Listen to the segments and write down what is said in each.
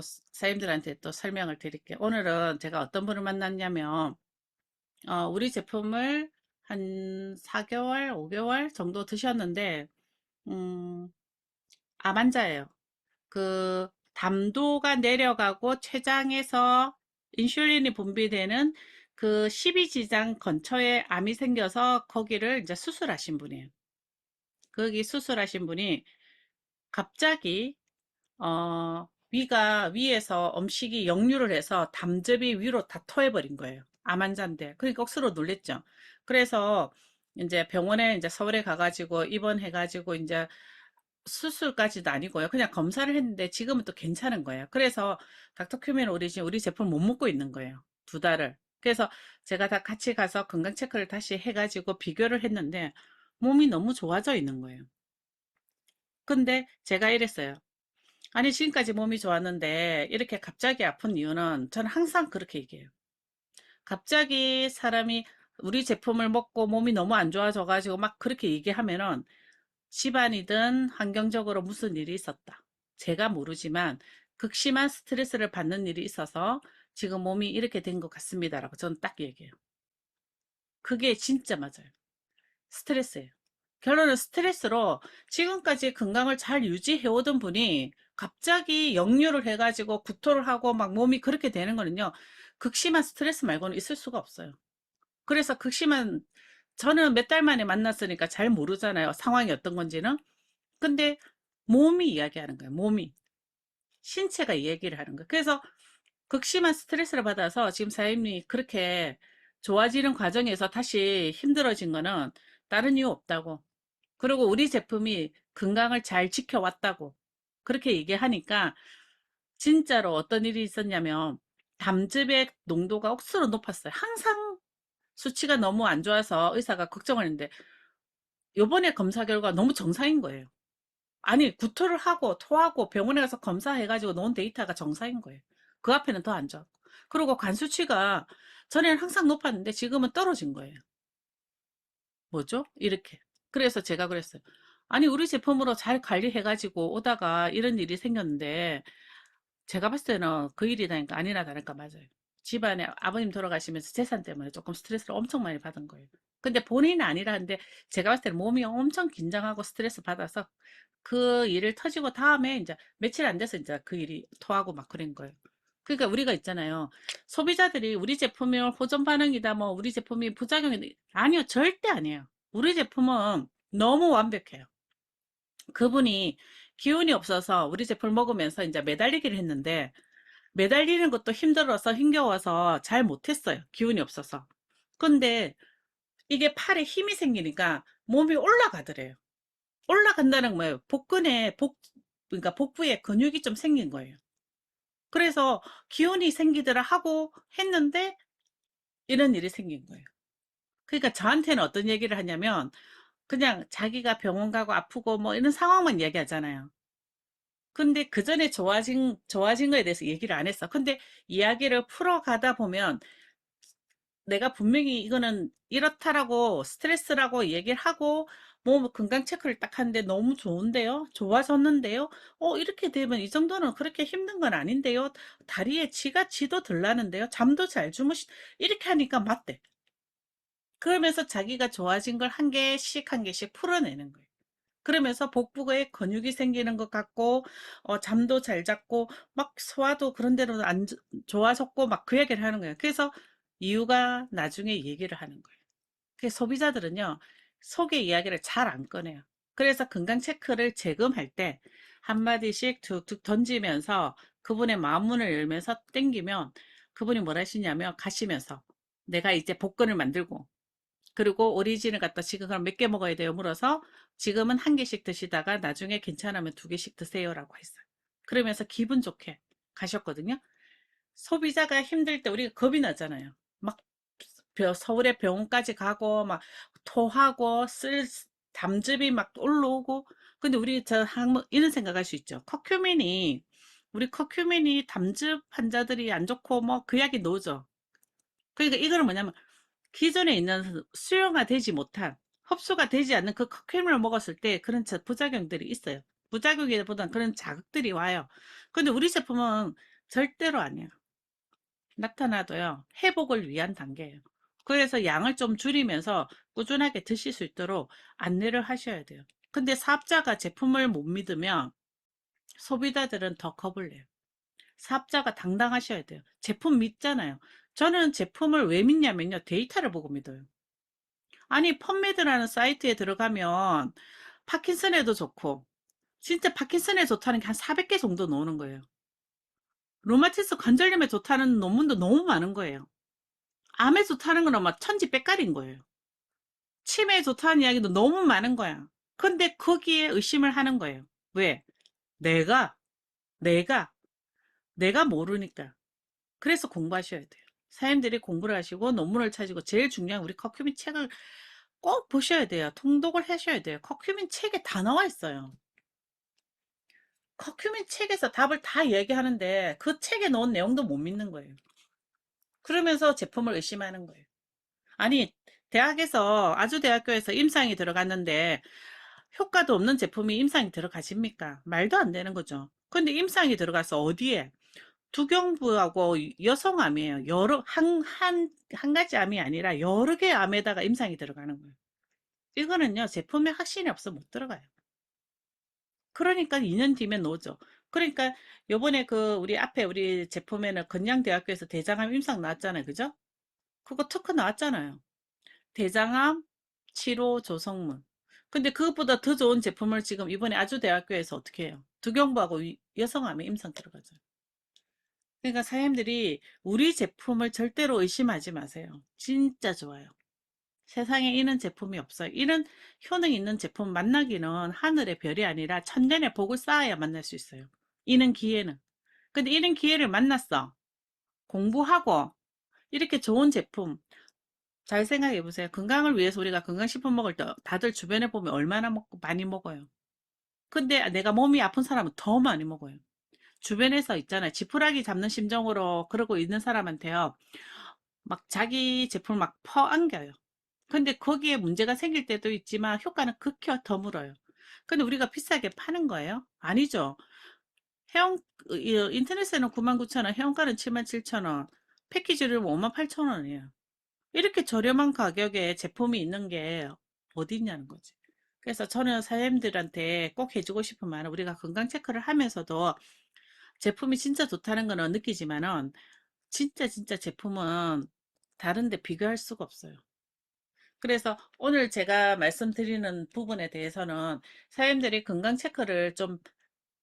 사장님들한테 또 설명을 드릴게요. 오늘은 제가 어떤 분을 만났냐면, 우리 제품을 한 4개월, 5개월 정도 드셨는데, 음, 암 환자예요. 그, 담도가 내려가고 췌장에서 인슐린이 분비되는 그 12지장 근처에 암이 생겨서 거기를 이제 수술하신 분이에요. 거기 수술하신 분이 갑자기 위에서 음식이 역류를 해서 담즙이 위로 다 토해버린 거예요. 암 환자인데. 그러니까 억수로 놀랬죠. 그래서 이제 병원에 이제 서울에 가가지고 입원해가지고 이제 수술까지도 아니고요. 그냥 검사를 했는데 지금은 또 괜찮은 거예요. 그래서 닥터큐멘 오리진 우리 제품 못 먹고 있는 거예요. 2달을. 그래서 제가 다 같이 가서 건강 체크를 다시 해가지고 비교를 했는데 몸이 너무 좋아져 있는 거예요. 근데 제가 이랬어요. 아니, 지금까지 몸이 좋았는데, 이렇게 갑자기 아픈 이유는 저는 항상 그렇게 얘기해요. 갑자기 사람이 우리 제품을 먹고 몸이 너무 안 좋아져가지고 막 그렇게 얘기하면은 집안이든 환경적으로 무슨 일이 있었다. 제가 모르지만 극심한 스트레스를 받는 일이 있어서 지금 몸이 이렇게 된 것 같습니다라고 저는 딱 얘기해요. 그게 진짜 맞아요. 스트레스예요. 결론은 스트레스로 지금까지 건강을 잘 유지해 오던 분이 갑자기 역류를 해가지고 구토를 하고 막 몸이 그렇게 되는 거는요. 극심한 스트레스 말고는 있을 수가 없어요. 그래서 저는 몇 달 만에 만났으니까 잘 모르잖아요. 상황이 어떤 건지는. 근데 몸이 이야기하는 거예요. 몸이. 신체가 이 얘기를 하는 거예요. 그래서 극심한 스트레스를 받아서 지금 사임이 그렇게 좋아지는 과정에서 다시 힘들어진 거는 다른 이유 없다고. 그리고 우리 제품이 건강을 잘 지켜왔다고 그렇게 얘기하니까 진짜로 어떤 일이 있었냐면 담즙의 농도가 억수로 높았어요. 항상 수치가 너무 안 좋아서 의사가 걱정을 했는데 요번에 검사 결과 너무 정상인 거예요. 아니, 구토를 하고 토하고 병원에 가서 검사해가지고 놓은 데이터가 정상인 거예요. 그 앞에는 더 안 좋았고. 그리고 간 수치가 전에는 항상 높았는데 지금은 떨어진 거예요. 뭐죠? 이렇게. 그래서 제가 그랬어요. 아니, 우리 제품으로 잘 관리해가지고 오다가 이런 일이 생겼는데, 제가 봤을 때는 그 일이라니까 아니나 다를까 맞아요. 집안에 아버님 돌아가시면서 재산 때문에 조금 스트레스를 엄청 많이 받은 거예요. 근데 본인은 아니라는데, 제가 봤을 때는 몸이 엄청 긴장하고 스트레스 받아서 그 일을 터지고 다음에 이제 며칠 안 돼서 이제 그 일이 토하고 막 그런 거예요. 그러니까 우리가 있잖아요. 소비자들이 우리 제품이 호전 반응이다, 뭐 우리 제품이 부작용이다. 아니요, 절대 아니에요. 우리 제품은 너무 완벽해요. 그분이 기운이 없어서 우리 제품을 먹으면서 이제 매달리기를 했는데 매달리는 것도 힘들어서 힘겨워서 잘 못했어요. 기운이 없어서. 근데 이게 팔에 힘이 생기니까 몸이 올라가더래요. 올라간다는 건 뭐예요? 그러니까 복부에 근육이 좀 생긴 거예요. 그래서 기운이 생기더라 하고 했는데 이런 일이 생긴 거예요. 그러니까 저한테는 어떤 얘기를 하냐면 그냥 자기가 병원 가고 아프고 뭐 이런 상황만 얘기하잖아요. 근데 그 전에 좋아진 거에 대해서 얘기를 안 했어. 근데 이야기를 풀어가다 보면 내가 분명히 이거는 이렇다라고 스트레스라고 얘기를 하고 뭐 건강 체크를 딱 하는데 너무 좋은데요? 좋아졌는데요? 이렇게 되면 이 정도는 그렇게 힘든 건 아닌데요? 다리에 지도 덜 나는데요? 잠도 잘 이렇게 하니까 맞대. 그러면서 자기가 좋아진 걸 한 개씩 한 개씩 풀어내는 거예요. 그러면서 복부에 근육이 생기는 것 같고 잠도 잘 잤고 막 소화도 그런 대로 안 좋아졌고 막 그 얘기를 하는 거예요. 그래서 이유가 나중에 얘기를 하는 거예요. 그 소비자들은요 속의 이야기를 잘 안 꺼내요. 그래서 건강 체크를 재검할 때 한마디씩 툭툭 던지면서 그분의 마음문을 열면서 땡기면 그분이 뭐라 하시냐면 가시면서 내가 이제 복근을 만들고 그리고 오리진을 갖다 지금 그럼 몇 개 먹어야 돼요? 물어서 지금은 한 개씩 드시다가 나중에 괜찮으면 2개씩 드세요라고 했어요. 그러면서 기분 좋게 가셨거든요. 소비자가 힘들 때 우리가 겁이 나잖아요. 막 서울에 병원까지 가고 막 토하고 담즙이 막 올라오고 근데 우리 이런 생각할 수 있죠. 우리 커큐민이 담즙 환자들이 안 좋고 뭐 그 이야기 노죠. 그러니까 이거는 뭐냐면 기존에 있는 수용화 되지 못한 흡수가 되지 않는 그 커큐민을 먹었을 때 그런 부작용들이 있어요. 부작용이보다는 그런 자극들이 와요. 근데 우리 제품은 절대로 아니에요. 나타나도요, 회복을 위한 단계예요. 그래서 양을 좀 줄이면서 꾸준하게 드실 수 있도록 안내를 하셔야 돼요. 근데 사업자가 제품을 못 믿으면 소비자들은 더 겁을 내요. 사업자가 당당하셔야 돼요. 제품 믿잖아요. 저는 제품을 왜 믿냐면요. 데이터를 보고 믿어요. 아니, 펌메드라는 사이트에 들어가면 파킨슨에도 좋고, 진짜 파킨슨에 좋다는 게 한 400개 정도 나오는 거예요. 루마티스 관절염에 좋다는 논문도 너무 많은 거예요. 암에 좋다는 건 막 천지백갈인 거예요. 치매에 좋다는 이야기도 너무 많은 거야. 근데 거기에 의심을 하는 거예요. 왜? 내가, 내가, 내가 모르니까. 그래서 공부하셔야 돼요. 사람들이 공부를 하시고 논문을 찾으고 제일 중요한 우리 커큐민 책을 꼭 보셔야 돼요. 통독을 하셔야 돼요. 커큐민 책에 다 나와 있어요. 커큐민 책에서 답을 다 얘기하는데 그 책에 넣은 내용도 못 믿는 거예요. 그러면서 제품을 의심하는 거예요. 아니, 대학에서, 아주대학교에서 임상이 들어갔는데 효과도 없는 제품이 임상이 들어가십니까? 말도 안 되는 거죠. 근데 임상이 들어가서 어디에? 두경부하고 여성암이에요. 한 가지 암이 아니라 여러 개의 암에다가 임상이 들어가는 거예요. 이거는요, 제품에 확신이 없어 못 들어가요. 그러니까 2년 뒤면 오죠. 그러니까 요번에 그 우리 앞에 우리 제품에는 건양대학교에서 대장암 임상 나왔잖아요. 그죠? 그거 특허 나왔잖아요. 대장암 치료 조성문. 근데 그것보다 더 좋은 제품을 지금 이번에 아주대학교에서 어떻게 해요? 두경부하고 여성암에 임상 들어가죠. 그러니까 사람들이 우리 제품을 절대로 의심하지 마세요. 진짜 좋아요. 세상에 이런 제품이 없어요. 이런 효능 있는 제품 만나기는 하늘의 별이 아니라 천년의 복을 쌓아야 만날 수 있어요. 이런 기회는. 근데 이런 기회를 만났어. 공부하고 이렇게 좋은 제품 잘 생각해 보세요. 건강을 위해서 우리가 건강식품 먹을 때 다들 주변에 보면 얼마나 먹고 많이 먹어요. 근데 내가 몸이 아픈 사람은 더 많이 먹어요. 주변에서 있잖아요. 지푸라기 잡는 심정으로 그러고 있는 사람한테요. 막 자기 제품을 막 퍼안겨요. 근데 거기에 문제가 생길 때도 있지만 효과는 극히 드물어요. 근데 우리가 비싸게 파는 거예요? 아니죠. 회원, 인터넷에는 99,000원, 회원가는 77,000원, 패키지를 58,000원이에요. 이렇게 저렴한 가격에 제품이 있는 게 어디 있냐는 거지. 그래서 저는 사장님들한테 꼭 해주고 싶은 말은 우리가 건강 체크를 하면서도 제품이 진짜 좋다는 거는 느끼지만은 진짜 제품은 다른데 비교할 수가 없어요. 그래서 오늘 제가 말씀드리는 부분에 대해서는 사람들이 건강 체크를 좀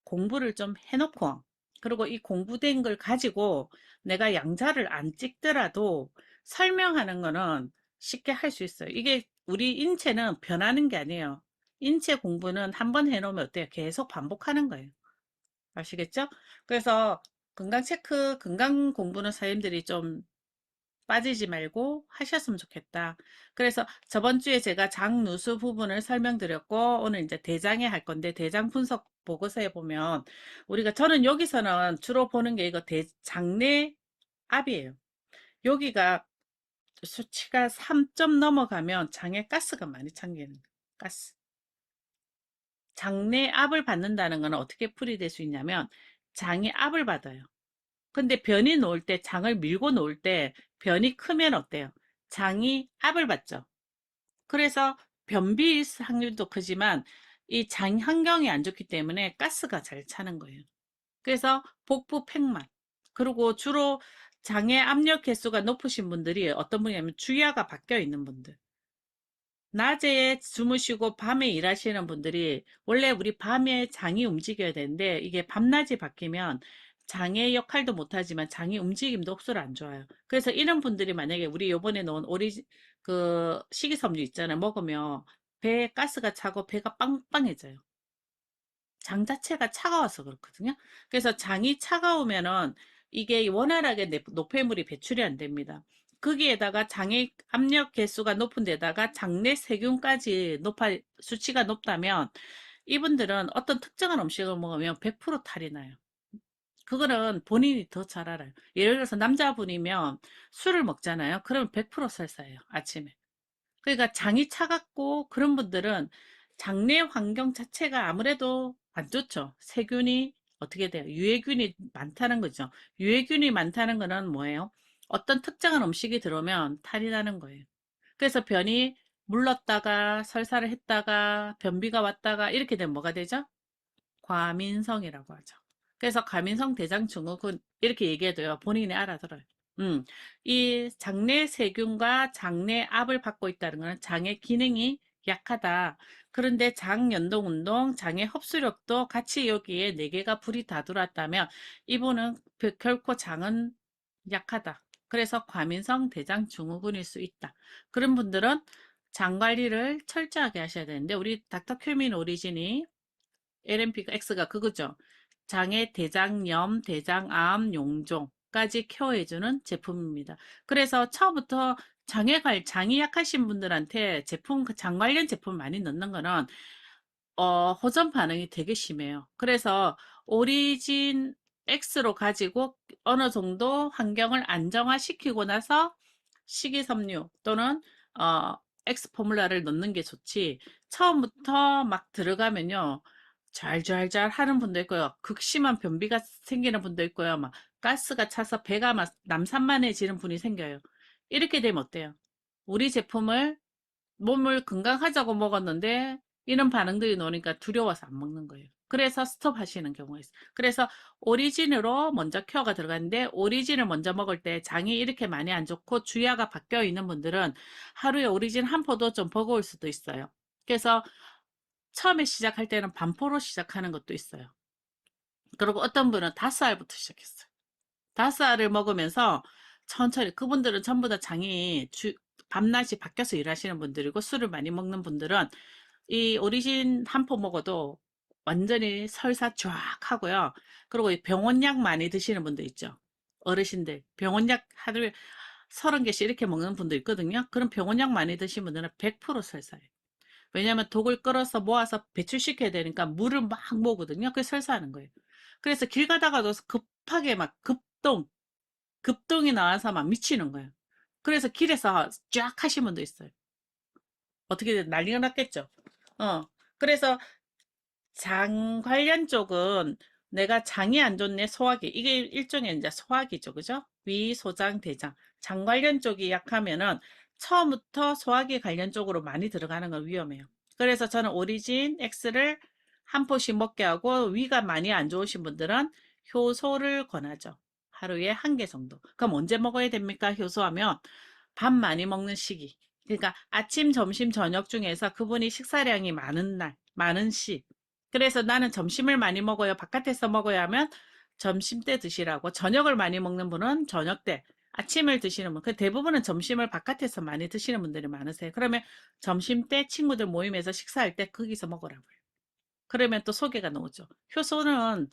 공부를 좀 해놓고 그리고 이 공부된 걸 가지고 내가 양자를 안 찍더라도 설명하는 거는 쉽게 할 수 있어요. 이게 우리 인체는 변하는 게 아니에요. 인체 공부는 한번 해놓으면 어때요? 계속 반복하는 거예요. 아시겠죠? 그래서 건강 체크, 건강 공부는 사람들이 좀 빠지지 말고 하셨으면 좋겠다. 그래서 저번 주에 제가 장누수 부분을 설명드렸고 오늘 이제 대장에 할 건데 대장 분석 보고서에 보면 우리가 저는 여기서는 주로 보는 게 이거 장내 압이에요. 여기가 수치가 3점 넘어가면 장에 가스가 많이 참기는 가스. 장내 압을 받는다는 건 어떻게 풀이될 수 있냐면 장이 압을 받아요. 근데 변이 놓을 때 장을 밀고 놓을 때 변이 크면 어때요? 장이 압을 받죠. 그래서 변비 확률도 크지만 이 장 환경이 안 좋기 때문에 가스가 잘 차는 거예요. 그래서 복부 팽만 그리고 주로 장의 압력 개수가 높으신 분들이 어떤 분이냐면 주야가 바뀌어 있는 분들 낮에 주무시고 밤에 일하시는 분들이 원래 우리 밤에 장이 움직여야 되는데 이게 밤낮이 바뀌면 장의 역할도 못하지만 장의 움직임도 흡수를 안 좋아요. 그래서 이런 분들이 만약에 우리 요번에 넣은 그 식이섬유 있잖아요. 먹으면 배에 가스가 차고 배가 빵빵해져요. 장 자체가 차가워서 그렇거든요. 그래서 장이 차가우면은 이게 원활하게 노폐물이 배출이 안 됩니다. 거기에다가 장의 압력 개수가 높은 데다가 장내 세균까지 수치가 높다면 이분들은 어떤 특정한 음식을 먹으면 100% 탈이 나요. 그거는 본인이 더 잘 알아요. 예를 들어서 남자분이면 술을 먹잖아요. 그러면 100% 설사예요. 아침에. 그러니까 장이 차갑고 그런 분들은 장내 환경 자체가 아무래도 안 좋죠. 세균이 어떻게 돼요? 유해균이 많다는 거죠. 유해균이 많다는 거는 뭐예요? 어떤 특정한 음식이 들어오면 탈이 나는 거예요. 그래서 변이 물렀다가 설사를 했다가 변비가 왔다가 이렇게 되면 뭐가 되죠? 과민성이라고 하죠. 그래서 과민성 대장증후군 이렇게 얘기해도요. 본인이 알아들어요. 음, 이 장내 세균과 장내 압을 받고 있다는 것은 장의 기능이 약하다. 그런데 장 연동 운동, 장의 흡수력도 같이 여기에 네 개가 불이 다 들어왔다면 이분은 결코 장은 약하다. 그래서 과민성 대장증후군일 수 있다. 그런 분들은 장 관리를 철저하게 하셔야 되는데 우리 닥터 큐민 오리진이 LMP가 X가 그거죠. 장의 대장염, 대장암, 용종까지 케어해주는 제품입니다. 그래서 처음부터 장이 약하신 분들한테 장 관련 제품 많이 넣는 거는 호전 반응이 되게 심해요. 그래서 오리진 X로 가지고 어느 정도 환경을 안정화시키고 나서 식이섬유 또는 어, X 포뮬라를 넣는 게 좋지. 처음부터 막 들어가면요. 잘잘잘 하는 분도 있고요. 극심한 변비가 생기는 분도 있고요. 막 가스가 차서 배가 막 남산만해지는 분이 생겨요. 이렇게 되면 어때요? 우리 제품을 몸을 건강하자고 먹었는데 이런 반응들이 나오니까 두려워서 안 먹는 거예요. 그래서 스톱하시는 경우가 있어요. 그래서 오리진으로 먼저 케어가 들어가는데 오리진을 먼저 먹을 때 장이 이렇게 많이 안 좋고 주야가 바뀌어 있는 분들은 하루에 오리진 한 포도 좀 버거울 수도 있어요. 그래서 처음에 시작할 때는 반포로 시작하는 것도 있어요. 그리고 어떤 분은 5알부터 시작했어요. 5알을 먹으면서 천천히 그분들은 전부 다 장이 밤낮이 바뀌어서 일하시는 분들이고 술을 많이 먹는 분들은 이 오리진 한 포 먹어도 완전히 설사 쫙 하고요. 그리고 병원약 많이 드시는 분들 있죠. 어르신들 병원약 하루에 30개씩 이렇게 먹는 분도 있거든요. 그럼 병원약 많이 드시는 분들은 100% 설사예요. 왜냐하면 독을 끌어서 모아서 배출시켜야 되니까 물을 막 모으거든요. 그래서 설사하는 거예요. 그래서 길 가다가도 급하게 막 급동이 나와서 막 미치는 거예요. 그래서 길에서 쫙 하신 분도 있어요. 어떻게 난리가 났겠죠. 어. 그래서 장 관련 쪽은 내가 장이 안 좋네, 소화기. 이게 일종의 이제 소화기죠. 그죠? 위, 소장, 대장. 장 관련 쪽이 약하면은 처음부터 소화기 관련 쪽으로 많이 들어가는 건 위험해요. 그래서 저는 오리진 X를 한 포씩 먹게 하고 위가 많이 안 좋으신 분들은 효소를 권하죠. 하루에 1개 정도. 그럼 언제 먹어야 됩니까? 효소하면 밥 많이 먹는 시기. 그러니까 아침, 점심, 저녁 중에서 그분이 식사량이 많은 날, 많은 시. 그래서 나는 점심을 많이 먹어요. 바깥에서 먹어야 하면 점심 때 드시라고. 저녁을 많이 먹는 분은 저녁 때, 아침을 드시는 분. 그 대부분은 점심을 바깥에서 많이 드시는 분들이 많으세요. 그러면 점심 때 친구들 모임에서 식사할 때 거기서 먹으라고요. 그러면 또 소개가 나오죠. 효소는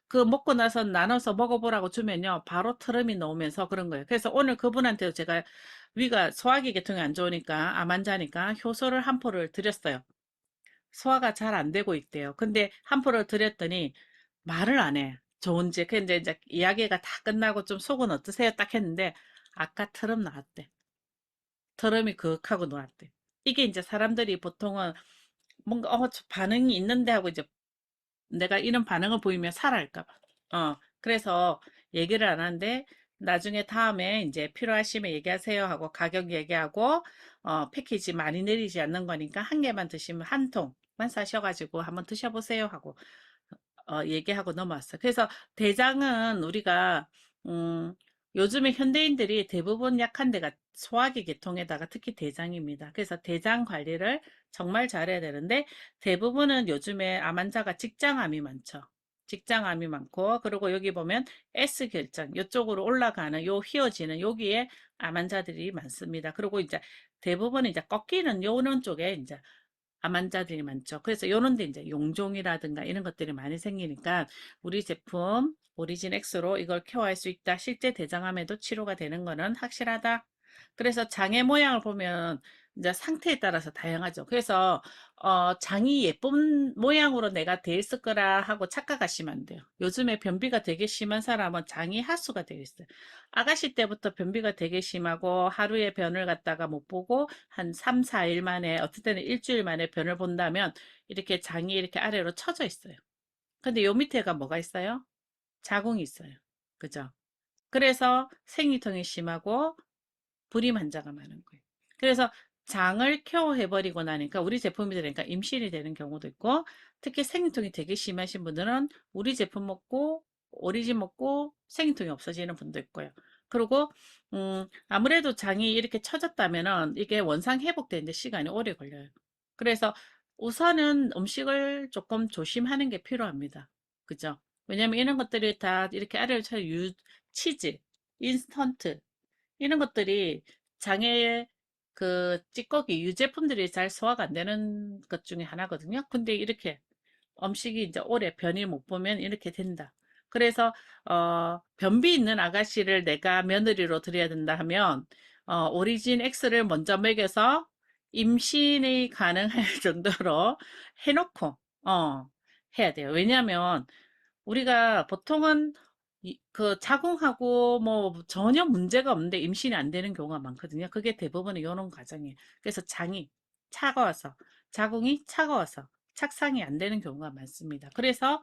그 먹고 나서 나눠서 먹어보라고 주면요. 바로 트름이 나오면서 그런 거예요. 그래서 오늘 그분한테도 제가 위가 소화기 계통이 안 좋으니까 암 환자니까 효소를 한 포를 드렸어요. 소화가 잘 안 되고 있대요. 근데 한 포를 드렸더니 말을 안 해. 좋은지. 근데 이제 이야기가 다 끝나고 좀 속은 어떠세요? 딱 했는데 아까 트름 나왔대. 트름이 그윽하고 나왔대. 이게 이제 사람들이 보통은 뭔가 반응이 있는데 하고 이제 내가 이런 반응을 보이면 살아할까 봐. 그래서 얘기를 안 하는데 나중에 다음에 이제 필요하시면 얘기하세요 하고 가격 얘기하고 패키지 많이 내리지 않는 거니까 1개만 드시면 1통만 사셔가지고 한번 드셔보세요 하고 얘기하고 넘어왔어요. 그래서 대장은 우리가 음, 요즘에 현대인들이 대부분 약한 데가 소화기 계통에다가 특히 대장입니다. 그래서 대장 관리를 정말 잘해야 되는데 대부분은 요즘에 암 환자가 직장암이 많죠. 직장암이 많고 그리고 여기 보면 S결장 이쪽으로 올라가는 요 휘어지는 여기에 암 환자들이 많습니다. 그리고 이제 대부분 이제 꺾이는 요런 쪽에 이제 암 환자들이 많죠. 그래서 요런 데 이제 용종이라든가 이런 것들이 많이 생기니까 우리 제품 오리진 X로 이걸 케어할 수 있다. 실제 대장암에도 치료가 되는 거는 확실하다. 그래서 장의 모양을 보면 이제 상태에 따라서 다양하죠. 그래서 장이 예쁜 모양으로 내가 돼 있을 거라 하고 착각하시면 안 돼요. 요즘에 변비가 되게 심한 사람은 장이 하수가 되어 있어요. 아가씨 때부터 변비가 되게 심하고 하루에 변을 갖다가 못 보고 한 3, 4일 만에 어떨 때는 일주일 만에 변을 본다면 이렇게 장이 이렇게 아래로 처져 있어요. 근데 요 밑에가 뭐가 있어요? 자궁이 있어요. 그죠? 그래서 생리통이 심하고 불임 환자가 많은 거예요. 그래서 장을 케어해버리고 나니까 우리 제품이 되니까 임신이 되는 경우도 있고, 특히 생리통이 되게 심하신 분들은 우리 제품 먹고 오리진 먹고 생리통이 없어지는 분도 있고요. 그리고 아무래도 장이 이렇게 처졌다면은 이게 원상 회복되는데 시간이 오래 걸려요. 그래서 우선은 음식을 조금 조심하는 게 필요합니다. 그죠? 왜냐면 이런 것들이 다 이렇게 아래로 쳐 치즈, 인스턴트 이런 것들이 장의 그 찌꺼기 유제품들이 잘 소화가 안 되는 것 중에 하나거든요. 근데 이렇게 음식이 이제 오래 변이 못 보면 이렇게 된다. 그래서 변비 있는 아가씨를 내가 며느리로 들여야 된다 하면 오리진 X를 먼저 먹여서 임신이 가능할 정도로 해놓고 해야 돼요. 왜냐하면 우리가 보통은 그 자궁하고 뭐 전혀 문제가 없는데 임신이 안 되는 경우가 많거든요. 그게 대부분의 이런 과정이에요. 그래서 장이 차가워서, 자궁이 차가워서 착상이 안 되는 경우가 많습니다. 그래서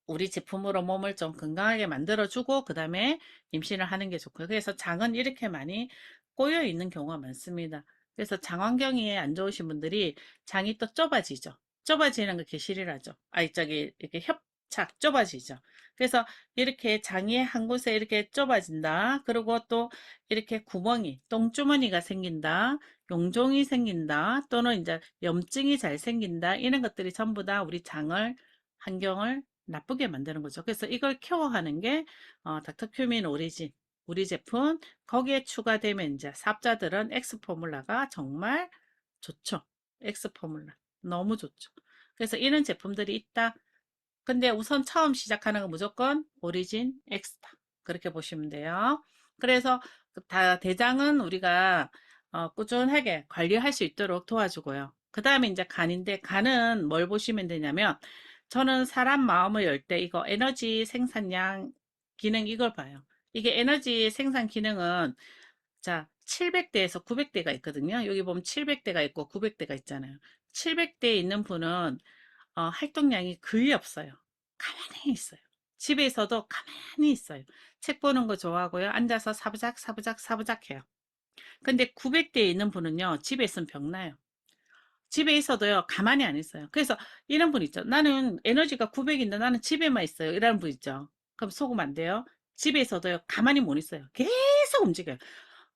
우리 제품으로 몸을 좀 건강하게 만들어주고 그 다음에 임신을 하는 게 좋고요. 그래서 장은 이렇게 많이 꼬여 있는 경우가 많습니다. 그래서 장 환경이 안 좋으신 분들이 장이 또 좁아지죠. 좁아지는 거 계실이라죠. 아니 저기 이렇게 협착 좁아지죠. 그래서 이렇게 장이 한 곳에 이렇게 좁아진다. 그리고 또 이렇게 구멍이 똥주머니가 생긴다. 용종이 생긴다. 또는 이제 염증이 잘 생긴다. 이런 것들이 전부 다 우리 장을 환경을 나쁘게 만드는 거죠. 그래서 이걸 케어하는 게 닥터큐민 오리진 우리 제품 거기에 추가되면 이제 삽자들은 엑스 포뮬라가 정말 좋죠. 엑스 포뮬라 너무 좋죠. 그래서 이런 제품들이 있다. 근데 우선 처음 시작하는 건 무조건 오리진 엑스다. 그렇게 보시면 돼요. 그래서 다 대장은 우리가 꾸준하게 관리할 수 있도록 도와주고요. 그 다음에 이제 간인데 간은 뭘 보시면 되냐면 저는 사람 마음을 열 때 이거 에너지 생산량 기능 이걸 봐요. 이게 에너지 생산 기능은 자 700대에서 900대가 있거든요. 여기 보면 700대가 있고 900대가 있잖아요. 700대 있는 분은 활동량이 거의 없어요. 가만히 있어요. 집에서도 가만히 있어요. 책 보는 거 좋아하고요. 앉아서 사부작 사부작 사부작 해요. 근데 900대에 있는 분은요. 집에 있으면 병나요. 집에 있어도요. 가만히 안 있어요. 그래서 이런 분 있죠. 나는 에너지가 900인데 나는 집에만 있어요. 이런 분 있죠. 그럼 속으면 안 돼요. 집에 있어도요. 가만히 못 있어요. 계속 움직여요.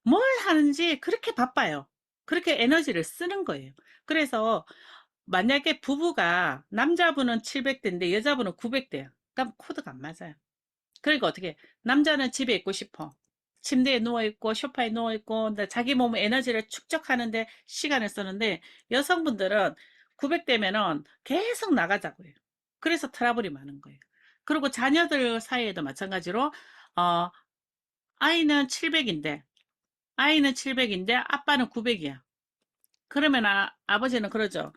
뭘 하는지 그렇게 바빠요. 그렇게 에너지를 쓰는 거예요. 그래서 만약에 부부가 남자분은 700대인데 여자분은 900대야. 그럼 코드가 안 맞아요. 그러니까 어떻게 남자는 집에 있고 싶어. 침대에 누워있고 소파에 누워있고 자기 몸의 에너지를 축적하는데 시간을 쓰는데 여성분들은 900대면은 계속 나가자고 해요. 그래서 트러블이 많은 거예요. 그리고 자녀들 사이에도 마찬가지로 어, 아이는 700인데 아이는 700인데 아빠는 900이야. 그러면 아버지는 그러죠.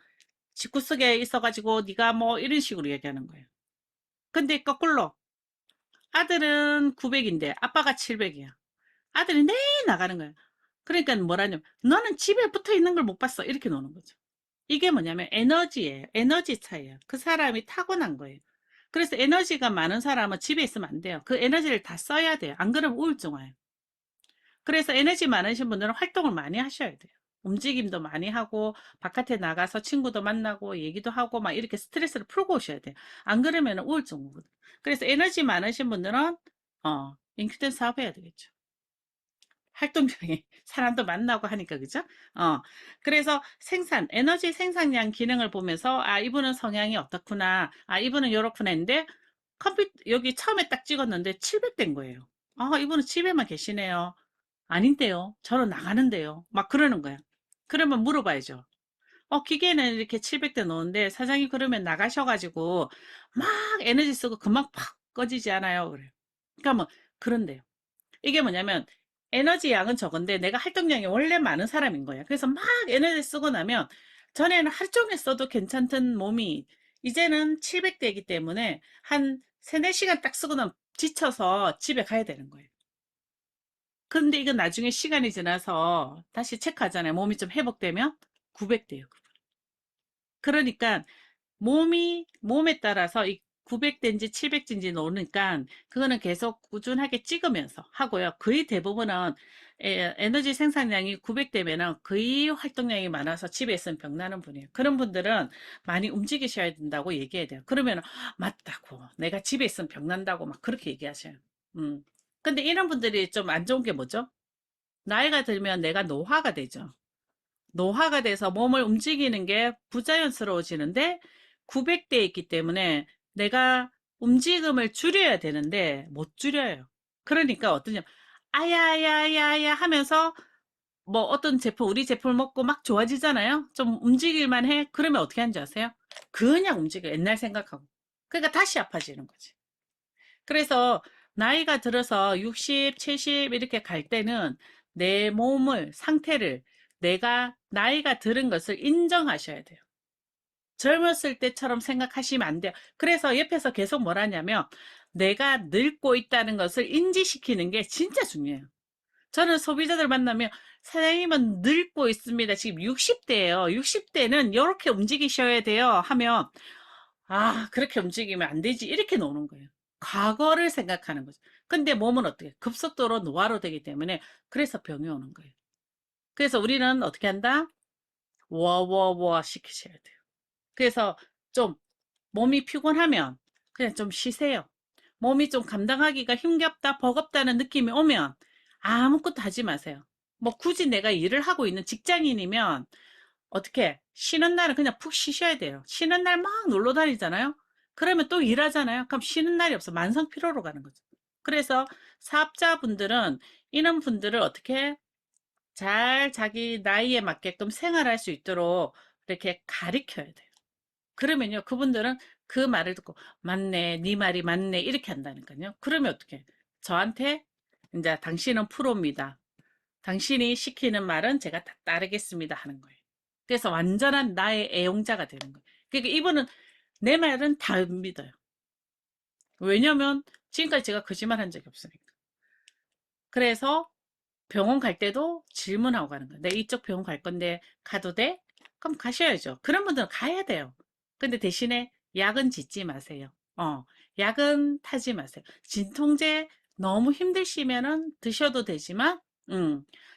집구석에 있어가지고 네가 뭐 이런 식으로 얘기하는 거예요. 근데 거꾸로 아들은 900인데 아빠가 700이야. 아들이 내 나가는 거예요. 그러니까 뭐라냐면 너는 집에 붙어 있는 걸 못 봤어. 이렇게 노는 거죠. 이게 뭐냐면 에너지예요. 에너지 차이예요. 그 사람이 타고난 거예요. 그래서 에너지가 많은 사람은 집에 있으면 안 돼요. 그 에너지를 다 써야 돼요. 안 그러면 우울증 와요. 그래서 에너지 많으신 분들은 활동을 많이 하셔야 돼요. 움직임도 많이 하고 바깥에 나가서 친구도 만나고 얘기도 하고 막 이렇게 스트레스를 풀고 오셔야 돼요. 안 그러면 우울증 오거든요. 그래서 에너지 많으신 분들은 인큐전 사업해야 되겠죠. 활동적인 사람도 만나고 하니까 그죠? 그래서 에너지 생산량 기능을 보면서 이분은 성향이 어떻구나. 이분은 요렇구나 했는데 컴퓨터 여기 처음에 딱 찍었는데 700된 거예요. 이분은 집에만 계시네요. 아닌데요. 저는 나가는데요. 막 그러는 거야. 그러면 물어봐야죠. 기계는 이렇게 700대 넣는데 사장님 그러면 나가셔가지고 막 에너지 쓰고 금방 팍 꺼지지 않아요. 그래요. 그러니까 뭐 그런데요. 이게 뭐냐면 에너지 양은 적은데 내가 활동량이 원래 많은 사람인 거야. 그래서 막 에너지 쓰고 나면 전에는 하루 종일 써도 괜찮던 몸이 이제는 700대이기 때문에 한 3, 4시간 딱 쓰고 나면 지쳐서 집에 가야 되는 거예요. 근데 이건 나중에 시간이 지나서 다시 체크하잖아요. 몸이 좀 회복되면 900대예요. 그러니까 몸에 따라서 900대인지 700대인지 노니까 그거는 계속 꾸준하게 찍으면서 하고요. 거의 대부분은 에너지 생산량이 900대면은 거의 활동량이 많아서 집에 있으면 병나는 분이에요. 그런 분들은 많이 움직이셔야 된다고 얘기해야 돼요. 그러면 맞다고 내가 집에 있으면 병난다고 막 그렇게 얘기하셔요. 음. 근데 이런 분들이 좀 안 좋은 게 뭐죠? 나이가 들면 내가 노화가 되죠. 노화가 돼서 몸을 움직이는 게 부자연스러워지는데 900대에 있기 때문에 내가 움직임을 줄여야 되는데 못 줄여요. 그러니까 어떠냐, 아야야야야 하면서 뭐 어떤 제품, 우리 제품을 먹고 막 좋아지잖아요. 좀 움직일만 해. 그러면 어떻게 하는지 아세요? 그냥 움직여. 옛날 생각하고. 그러니까 다시 아파지는 거지. 그래서 나이가 들어서 60, 70 이렇게 갈 때는 내 몸을, 상태를 내가 나이가 들은 것을 인정하셔야 돼요. 젊었을 때처럼 생각하시면 안 돼요. 그래서 옆에서 계속 뭘 하냐면 내가 늙고 있다는 것을 인지시키는 게 진짜 중요해요. 저는 소비자들 만나면 사장님은 늙고 있습니다. 지금 60대예요. 60대는 이렇게 움직이셔야 돼요. 하면 아, 그렇게 움직이면 안 되지. 이렇게 노는 거예요. 과거를 생각하는 거죠. 근데 몸은 어떻게? 급속도로 노화로 되기 때문에 그래서 병이 오는 거예요. 그래서 우리는 어떻게 한다? 워워워 시키셔야 돼요. 그래서 좀 몸이 피곤하면 그냥 좀 쉬세요. 몸이 좀 감당하기가 힘겹다, 버겁다는 느낌이 오면 아무것도 하지 마세요. 뭐 굳이 내가 일을 하고 있는 직장인이면 어떻게 쉬는 날은 그냥 푹 쉬셔야 돼요. 쉬는 날 막 놀러 다니잖아요. 그러면 또 일하잖아요. 그럼 쉬는 날이 없어. 만성 피로로 가는 거죠. 그래서 사업자분들은 이런 분들을 어떻게 잘 자기 나이에 맞게끔 생활할 수 있도록 이렇게 가르쳐야 돼요. 그러면요, 그분들은 그 말을 듣고 맞네, 네 말이 맞네 이렇게 한다니까요. 그러면 어떻게? 저한테 이제 당신은 프로입니다. 당신이 시키는 말은 제가 다 따르겠습니다 하는 거예요. 그래서 완전한 나의 애용자가 되는 거예요. 그러니까 이분은 내 말은 다 믿어요. 왜냐면 지금까지 제가 거짓말 한 적이 없으니까. 그래서 병원 갈 때도 질문하고 가는 거예요. 내 이쪽 병원 갈 건데 가도 돼? 그럼 가셔야죠. 그런 분들은 가야 돼요. 근데 대신에 약은 짓지 마세요. 약은 타지 마세요. 진통제 너무 힘드시면은 드셔도 되지만,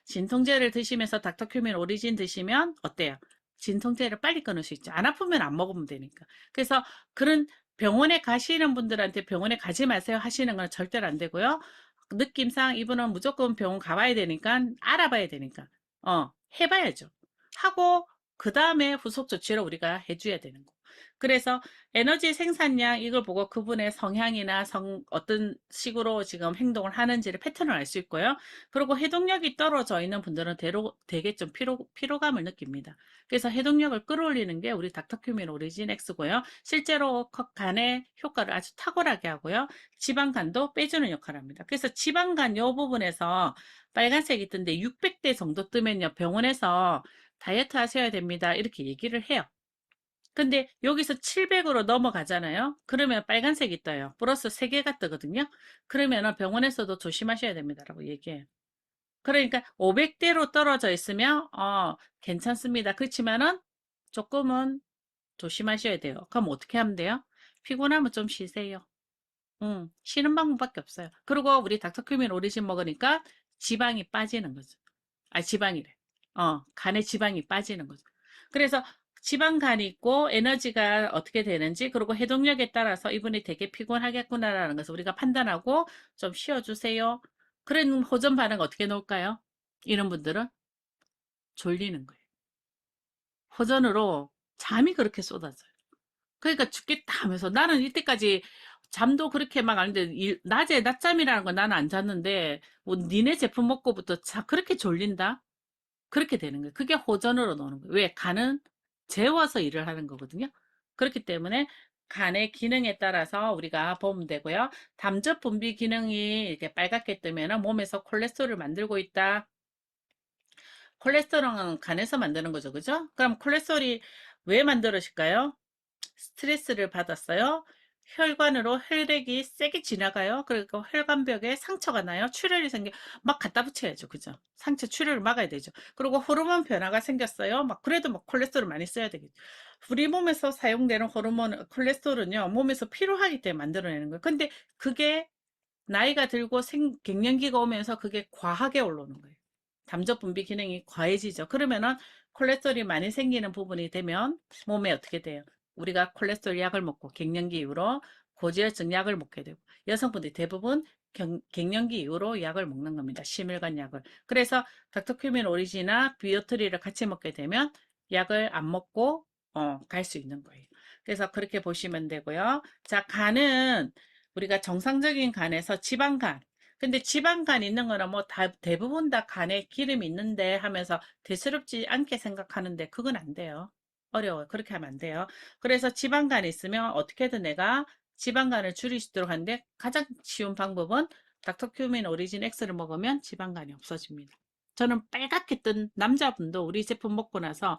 진통제를 드시면서 닥터큐민 오리진 드시면 어때요? 진통제를 빨리 끊을 수 있죠. 안 아프면 안 먹으면 되니까. 그래서 그런 병원에 가시는 분들한테 병원에 가지 마세요 하시는 건 절대로 안 되고요. 느낌상 이분은 무조건 병원 가봐야 되니까 알아봐야 되니까 해봐야죠. 하고 그 다음에 후속 조치를 우리가 해줘야 되는 거. 그래서 에너지 생산량 이걸 보고 그분의 성향이나 어떤 식으로 지금 행동을 하는지를 패턴을 알 수 있고요. 그리고 해독력이 떨어져 있는 분들은 되게 좀 피로감을 느낍니다. 그래서 해독력을 끌어올리는 게 우리 닥터큐민 오리진 X고요. 실제로 간의 효과를 아주 탁월하게 하고요. 지방간도 빼주는 역할을 합니다. 그래서 지방간 요 부분에서 빨간색이 뜬데 600대 정도 뜨면요. 병원에서 다이어트 하셔야 됩니다. 이렇게 얘기를 해요. 근데 여기서 700으로 넘어가잖아요. 그러면 빨간색이 떠요. 플러스 3개가 뜨거든요. 그러면 병원에서도 조심하셔야 됩니다라고 얘기해요. 그러니까 500대로 떨어져 있으면 괜찮습니다. 그렇지만은 조금은 조심하셔야 돼요. 그럼 어떻게 하면 돼요? 피곤하면 좀 쉬세요. 쉬는 방법밖에 없어요. 그리고 우리 닥터큐민 오리진 먹으니까 지방이 빠지는 거죠. 아, 지방이래. 간에 지방이 빠지는 거죠. 그래서 지방간이 있고 에너지가 어떻게 되는지 그리고 해독력에 따라서 이분이 되게 피곤하겠구나라는 것을 우리가 판단하고 좀 쉬어주세요. 그런 호전 반응 어떻게 놓을까요? 이런 분들은 졸리는 거예요. 호전으로 잠이 그렇게 쏟아져요. 그러니까 죽겠다 하면서 나는 이때까지 잠도 그렇게 막 안 돼. 낮에 낮잠이라는 건 나는 안 잤는데 뭐 니네 제품 먹고부터 그렇게 졸린다? 그렇게 되는 거예요. 그게 호전으로 노는 거예요. 왜? 간은 재워서 일을 하는 거거든요. 그렇기 때문에 간의 기능에 따라서 우리가 보면 되고요. 담즙 분비 기능이 이렇게 빨갛게 뜨면 몸에서 콜레스테롤을 만들고 있다. 콜레스테롤은 간에서 만드는 거죠. 그죠? 그럼 콜레스테롤이 왜 만들어질까요? 스트레스를 받았어요. 혈관으로 혈액이 세게 지나가요. 그러니까 혈관벽에 상처가 나요. 출혈이 생겨. 막 갖다 붙여야죠. 그죠? 상처 출혈을 막아야 되죠. 그리고 호르몬 변화가 생겼어요. 막 그래도 막 콜레스테롤 많이 써야 되겠죠. 우리 몸에서 사용되는 호르몬 콜레스테롤은요. 몸에서 필요하기 때문에 만들어내는 거예요. 근데 그게 나이가 들고 갱년기가 오면서 그게 과하게 올라오는 거예요. 담즙 분비 기능이 과해지죠. 그러면은 콜레스테롤이 많이 생기는 부분이 되면 몸에 어떻게 돼요? 우리가 콜레스테롤 약을 먹고 갱년기 이후로 고지혈증 약을 먹게 되고 여성분들이 대부분 갱년기 이후로 약을 먹는 겁니다. 심혈관 약을. 그래서 닥터큐민 오리지나 비오트리를 같이 먹게 되면 약을 안 먹고 갈 수 있는 거예요. 그래서 그렇게 보시면 되고요. 자, 간은 우리가 정상적인 간에서 지방간. 근데 지방간 있는 거는 뭐 대부분 다 간에 기름이 있는데 하면서 대수롭지 않게 생각하는데 그건 안 돼요. 어려워요. 그렇게 하면 안 돼요. 그래서 지방간이 있으면 어떻게든 내가 지방간을 줄일 수 있도록 하는데 가장 쉬운 방법은 닥터큐민 오리진 X를 먹으면 지방간이 없어집니다. 저는 빨갛게 뜬 남자분도 우리 제품 먹고 나서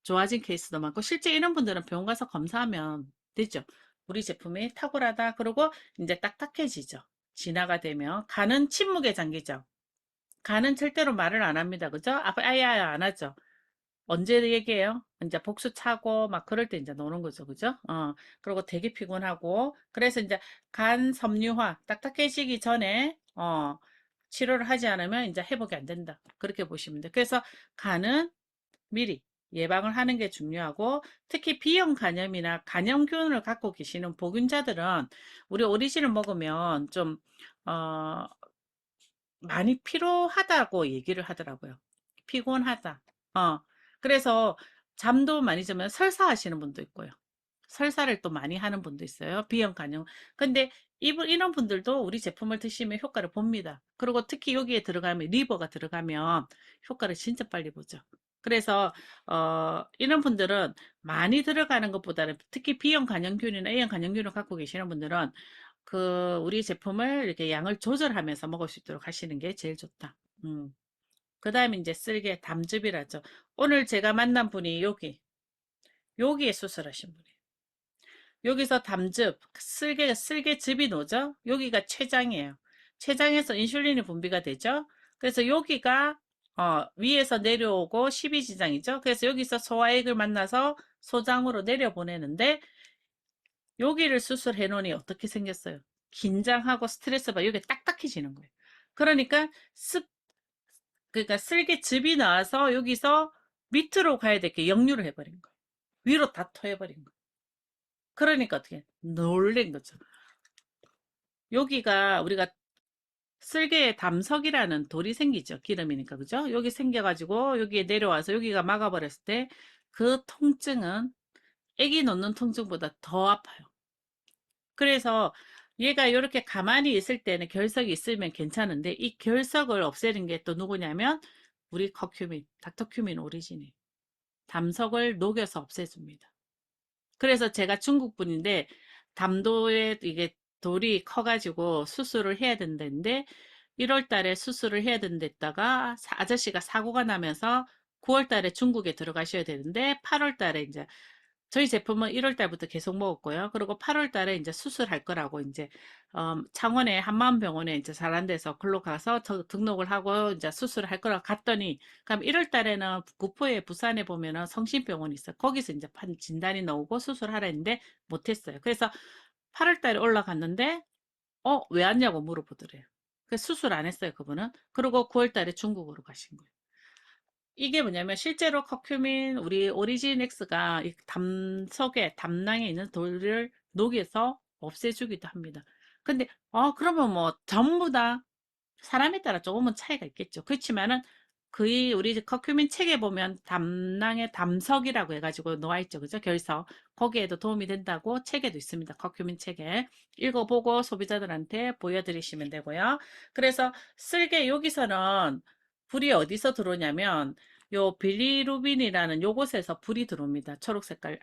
좋아진 케이스도 많고 실제 이런 분들은 병원 가서 검사하면 되죠. 우리 제품이 탁월하다. 그러고 이제 딱딱해지죠. 진화가 되면 간은 침묵의 장기죠. 간은 절대로 말을 안 합니다. 그죠? 아야 안 하죠. 언제 얘기해요? 이제 복수 차고 막 그럴 때 이제 노는 거죠. 그죠? 그리고 되게 피곤하고 그래서 이제 간 섬유화 딱딱해지기 전에 치료를 하지 않으면 이제 회복이 안 된다. 그렇게 보시면 돼요. 그래서 간은 미리 예방을 하는 게 중요하고 특히 B형 간염이나 간염균을 갖고 계시는 보균자들은 우리 오리진을 먹으면 좀 어, 많이 피로하다고 얘기를 하더라고요. 피곤하다. 그래서 잠도 많이 자면 설사하시는 분도 있고요. 설사를 또 많이 하는 분도 있어요. B형 간염. 근데 이런 분들도 우리 제품을 드시면 효과를 봅니다. 그리고 특히 여기에 들어가면 리버가 들어가면 효과를 진짜 빨리 보죠. 그래서 이런 분들은 많이 들어가는 것보다는 특히 B형 간염균이나 A형 간염균을 갖고 계시는 분들은 우리 제품을 이렇게 양을 조절하면서 먹을 수 있도록 하시는 게 제일 좋다. 그 다음에 이제 쓸개 담즙이라죠. 오늘 제가 만난 분이 여기에 수술하신 분이에요. 여기서 담즙, 쓸개즙이 나오죠? 여기가 췌장이에요. 췌장에서 인슐린이 분비가 되죠? 그래서 여기가 위에서 내려오고 십이지장이죠. 그래서 여기서 소화액을 만나서 소장으로 내려보내는데 여기를 수술해 놓으니 어떻게 생겼어요? 긴장하고 스트레스 받아 여기 딱딱해지는 거예요. 그러니까 그러니까 쓸개즙이 나와서 여기서 밑으로 가야 될 게 역류를 해버린 거예요. 위로 다 토해버린 거예요. 그러니까 어떻게 놀란 거죠. 여기가 우리가 쓸개에 담석이라는 돌이 생기죠. 기름이니까 그죠? 여기 생겨가지고 여기에 내려와서 여기가 막아버렸을 때 그 통증은 애기 놓는 통증보다 더 아파요. 그래서 얘가 이렇게 가만히 있을 때는 결석이 있으면 괜찮은데 이 결석을 없애는 게 또 누구냐면 우리 닥터큐민 오리진이 담석을 녹여서 없애줍니다. 그래서 제가 중국 분인데 담도에 이게 돌이 커가지고 수술을 해야 된다는데 1월 달에 수술을 해야 된다다가 아저씨가 사고가 나면서 9월 달에 중국에 들어가셔야 되는데 8월 달에 이제 저희 제품은 1월 달부터 계속 먹었고요. 그리고 8월 달에 이제 수술할 거라고 이제 창원의 한마음병원에 이제 잘한 데서 글로 가서 등록을 하고 이제 수술을 할 거라고 갔더니 그럼 1월 달에는 구포에 부산에 보면은 성심병원이 있어요. 거기서 이제 진단이 나오고 수술하라 했는데 못했어요. 그래서 8월 달에 올라갔는데 왜 왔냐고 물어보더래요. 그래서 수술 안 했어요, 그분은. 그리고 9월 달에 중국으로 가신 거예요. 이게 뭐냐면 실제로 커큐민 우리 오리진엑스가 이 담석에 담낭에 있는 돌을 녹여서 없애주기도 합니다. 근데 그러면 뭐 전부 다 사람에 따라 조금은 차이가 있겠죠. 그렇지만은 거의 우리 커큐민 책에 보면 담낭의 담석이라고 해가지고 놓아 있죠. 그죠? 결석. 거기에도 도움이 된다고 책에도 있습니다. 커큐민 책에. 읽어보고 소비자들한테 보여드리시면 되고요. 그래서 쓸개 여기서는 불이 어디서 들어오냐면 요 빌리루빈이라는 요곳에서 불이 들어옵니다. 초록 색깔,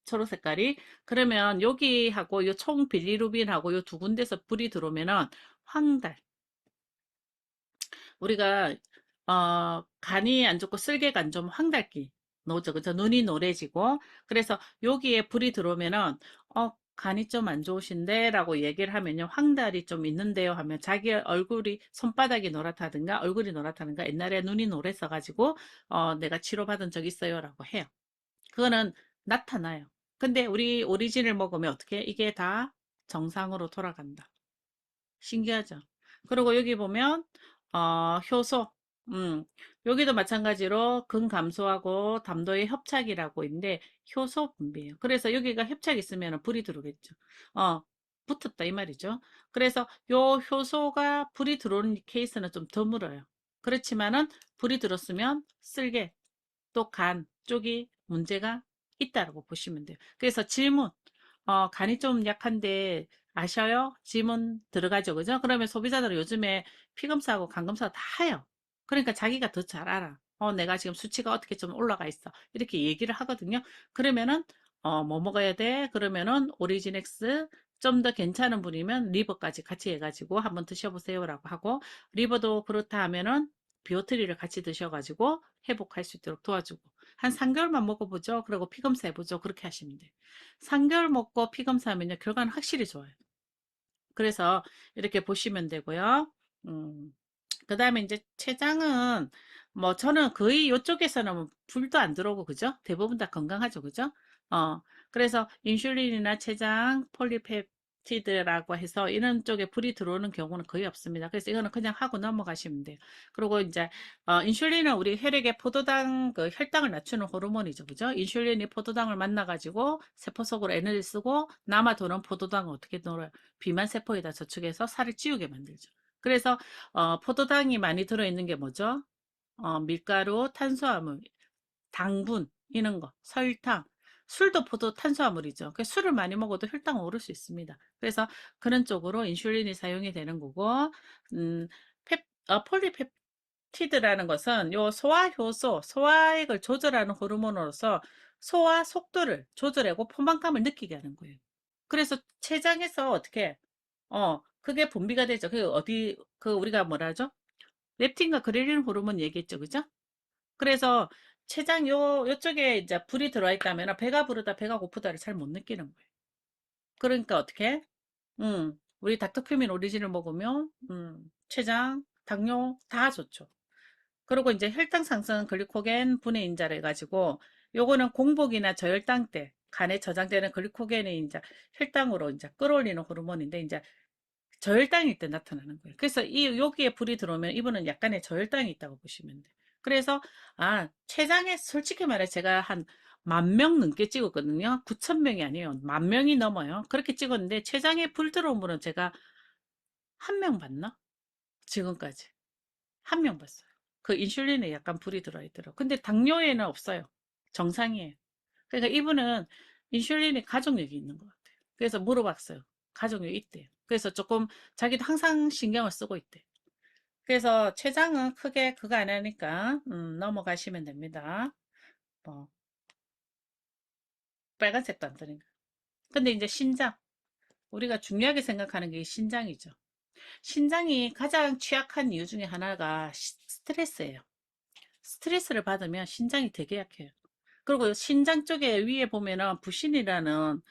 초록 색깔이. 그러면 여기하고 요 총 빌리루빈하고 요 두 군데서 불이 들어오면은 황달, 우리가 간이 안 좋고 쓸개가 안 좋으면 황달기 나오죠. 그죠? 눈이 노래지고 그래서 여기에 불이 들어오면은 간이 좀 안 좋으신데 라고 얘기를 하면요. 황달이 좀 있는데요 하면 자기 얼굴이 손바닥이 노랗다든가 얼굴이 노랗다든가 옛날에 눈이 노랬어 가지고 내가 치료받은 적 있어요 라고 해요. 그거는 나타나요. 근데 우리 오리진을 먹으면 어떻게 이게 다 정상으로 돌아간다. 신기하죠? 그리고 여기 보면 효소 여기도 마찬가지로 근감소하고 담도의 협착이라고 있는데 효소 분비예요. 그래서 여기가 협착이 있으면 불이 들어오겠죠. 어, 붙었다 이 말이죠. 그래서 요 효소가 불이 들어오는 케이스는 좀 드물어요. 그렇지만은 불이 들었으면 쓸개 또 간 쪽이 문제가 있다고 보시면 돼요. 그래서 질문, 간이 좀 약한데 아셔요? 질문 들어가죠. 그죠? 그러면 소비자들은 요즘에 피검사하고 간검사 다 해요. 그러니까 자기가 더 잘 알아. 내가 지금 수치가 어떻게 좀 올라가 있어. 이렇게 얘기를 하거든요. 그러면은, 뭐 먹어야 돼? 그러면은 오리지넥스 좀 더 괜찮은 분이면 리버까지 같이 해가지고 한번 드셔보세요라고 하고, 리버도 그렇다 하면은 비오트리를 같이 드셔가지고 회복할 수 있도록 도와주고 한 3개월만 먹어보죠. 그리고 피검사 해보죠. 그렇게 하시면 돼요. 3개월 먹고 피검사하면요. 결과는 확실히 좋아요. 그래서 이렇게 보시면 되고요. 음, 그 다음에 이제 췌장은 뭐 저는 거의 이쪽에서는 뭐 불도 안 들어오고 그죠? 대부분 다 건강하죠. 그죠? 어, 그래서 인슐린이나 췌장, 폴리펩티드라고 해서 이런 쪽에 불이 들어오는 경우는 거의 없습니다. 그래서 이거는 그냥 하고 넘어가시면 돼요. 그리고 이제 인슐린은 우리 혈액의 포도당 그 혈당을 낮추는 호르몬이죠. 그죠? 인슐린이 포도당을 만나가지고 세포 속으로 에너지 쓰고 남아 도는 포도당을 어떻게 넣어요? 비만 세포에다 저축해서 살을 찌우게 만들죠. 그래서 포도당이 많이 들어있는 게 뭐죠? 밀가루, 탄수화물, 당분 이런 거, 설탕, 술도 포도 탄수화물이죠. 그 술을 많이 먹어도 혈당 오를 수 있습니다. 그래서 그런 쪽으로 인슐린이 사용이 되는 거고, 폴리펩티드라는 것은 요 소화효소, 소화액을 조절하는 호르몬으로서 소화 속도를 조절하고 포만감을 느끼게 하는 거예요. 그래서 췌장에서 어떻게 그게 분비가 되죠. 그 어디 그 우리가 뭐라 하죠? 렙틴과 그렐린 호르몬 얘기했죠. 그죠? 그래서 췌장 요쪽에 이제 불이 들어와 있다면 배가 부르다 배가 고프다를 잘 못 느끼는 거예요. 그러니까 어떻게? 우리 닥터큐민 오리진을 먹으면 췌장, 당뇨 다 좋죠. 그리고 이제 혈당 상승 글리코겐 분해 인자를 해가지고 요거는 공복이나 저혈당 때 간에 저장되는 글리코겐의 이제 혈당으로 이제 끌어올리는 호르몬인데 이제 저혈당일 때 나타나는 거예요. 그래서 여기에 불이 들어오면 이분은 약간의 저혈당이 있다고 보시면 돼요. 그래서 췌장에 솔직히 말해 제가 한 10,000명 넘게 찍었거든요. 9,000명이 아니에요. 10,000명이 넘어요. 그렇게 찍었는데 췌장에 불 들어온 분은 제가 한 명 봤나? 지금까지 한 명 봤어요. 그 인슐린에 약간 불이 들어 있더라고요. 근데 당뇨에는 없어요. 정상이에요. 그러니까 이분은 인슐린이 가족력이 있는 것 같아요. 그래서 물어봤어요. 가족력이 있대요. 그래서 조금 자기도 항상 신경을 쓰고 있대. 그래서 췌장은 크게 그거 안 하니까 넘어가시면 됩니다. 뭐 빨간색도 안 뜨니까. 근데 이제 신장 우리가 중요하게 생각하는 게 신장이죠. 신장이 가장 취약한 이유 중에 하나가 스트레스예요. 스트레스를 받으면 신장이 되게 약해요. 그리고 신장 쪽에 위에 보면은 부신이라는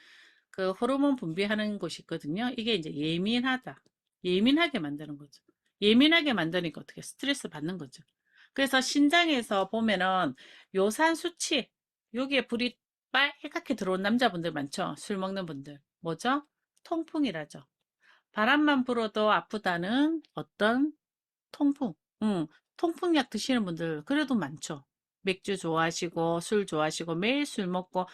그 호르몬 분비하는 곳이 있거든요. 이게 이제 예민하다. 예민하게 만드는 거죠. 예민하게 만드니까 어떻게 스트레스 받는 거죠. 그래서 신장에서 보면은 요산 수치, 여기에 불이 빨갛게 들어온 남자분들 많죠. 술 먹는 분들. 뭐죠? 통풍이라죠. 바람만 불어도 아프다는 어떤 통풍. 통풍약 드시는 분들 그래도 많죠. 맥주 좋아하시고 술 좋아하시고 매일 술 먹고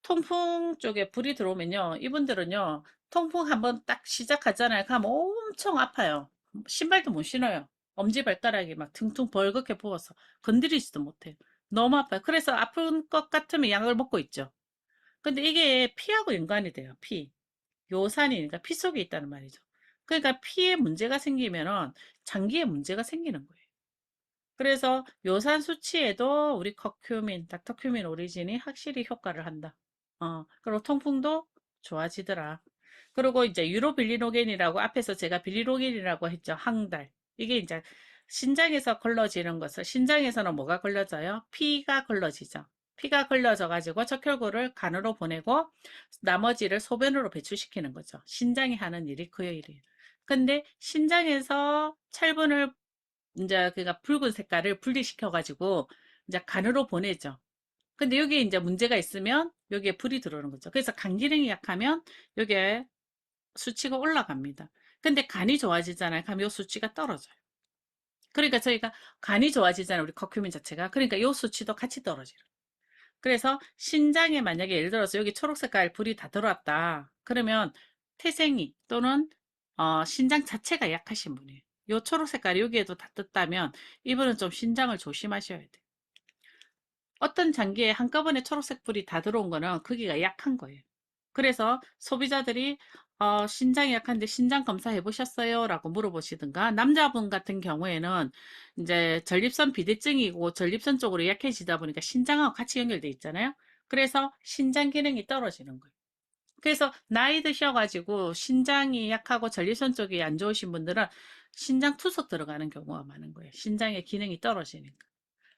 통풍 쪽에 불이 들어오면요. 이분들은요. 통풍 한번 딱 시작하잖아요. 그럼 엄청 아파요. 신발도 못 신어요. 엄지발가락이 막 퉁퉁 벌겋게 부어서 건드리지도 못해요. 너무 아파요. 그래서 아픈 것 같으면 약을 먹고 있죠. 근데 이게 피하고 연관이 돼요. 피. 요산이니까 피 속에 있다는 말이죠. 그러니까 피에 문제가 생기면은 장기에 문제가 생기는 거예요. 그래서 요산 수치에도 우리 커큐민, 닥터큐민 오리진이 확실히 효과를 한다. 그리고 통풍도 좋아지더라. 그리고 이제 유로빌리노겐이라고 앞에서 제가 빌리로겐이라고 했죠. 항달. 이게 이제 신장에서 걸러지는 것을 신장에서는 뭐가 걸러져요? 피가 걸러지죠. 피가 걸려져 가지고 적혈구를 간으로 보내고 나머지를 소변으로 배출시키는 거죠. 신장이 하는 일이 그 일이에요. 근데 신장에서 철분을 이제 그니까 붉은 색깔을 분리시켜 가지고 이제 간으로 보내죠. 근데 여기에 이제 문제가 있으면 여기에 불이 들어오는 거죠. 그래서 간 기능이 약하면 여기에 수치가 올라갑니다. 근데 간이 좋아지잖아요. 그럼 요 수치가 떨어져요. 그러니까 저희가 간이 좋아지잖아요. 우리 커큐민 자체가. 그러니까 요 수치도 같이 떨어져요. 그래서 신장에 만약에 예를 들어서 여기 초록색깔 불이 다 들어왔다. 그러면 태생이 또는 신장 자체가 약하신 분이에요. 요 초록색깔이 여기에도 다 떴다면 이분은 좀 신장을 조심하셔야 돼요. 어떤 장기에 한꺼번에 초록색 불이 다 들어온 거는 거기가 약한 거예요. 그래서 소비자들이 신장이 약한데 신장 검사해 보셨어요? 라고 물어보시든가 남자분 같은 경우에는 이제 전립선 비대증이고 전립선 쪽으로 약해지다 보니까 신장하고 같이 연결돼 있잖아요. 그래서 신장 기능이 떨어지는 거예요. 그래서 나이 드셔가지고 신장이 약하고 전립선 쪽이 안 좋으신 분들은 신장 투석 들어가는 경우가 많은 거예요. 신장의 기능이 떨어지니까.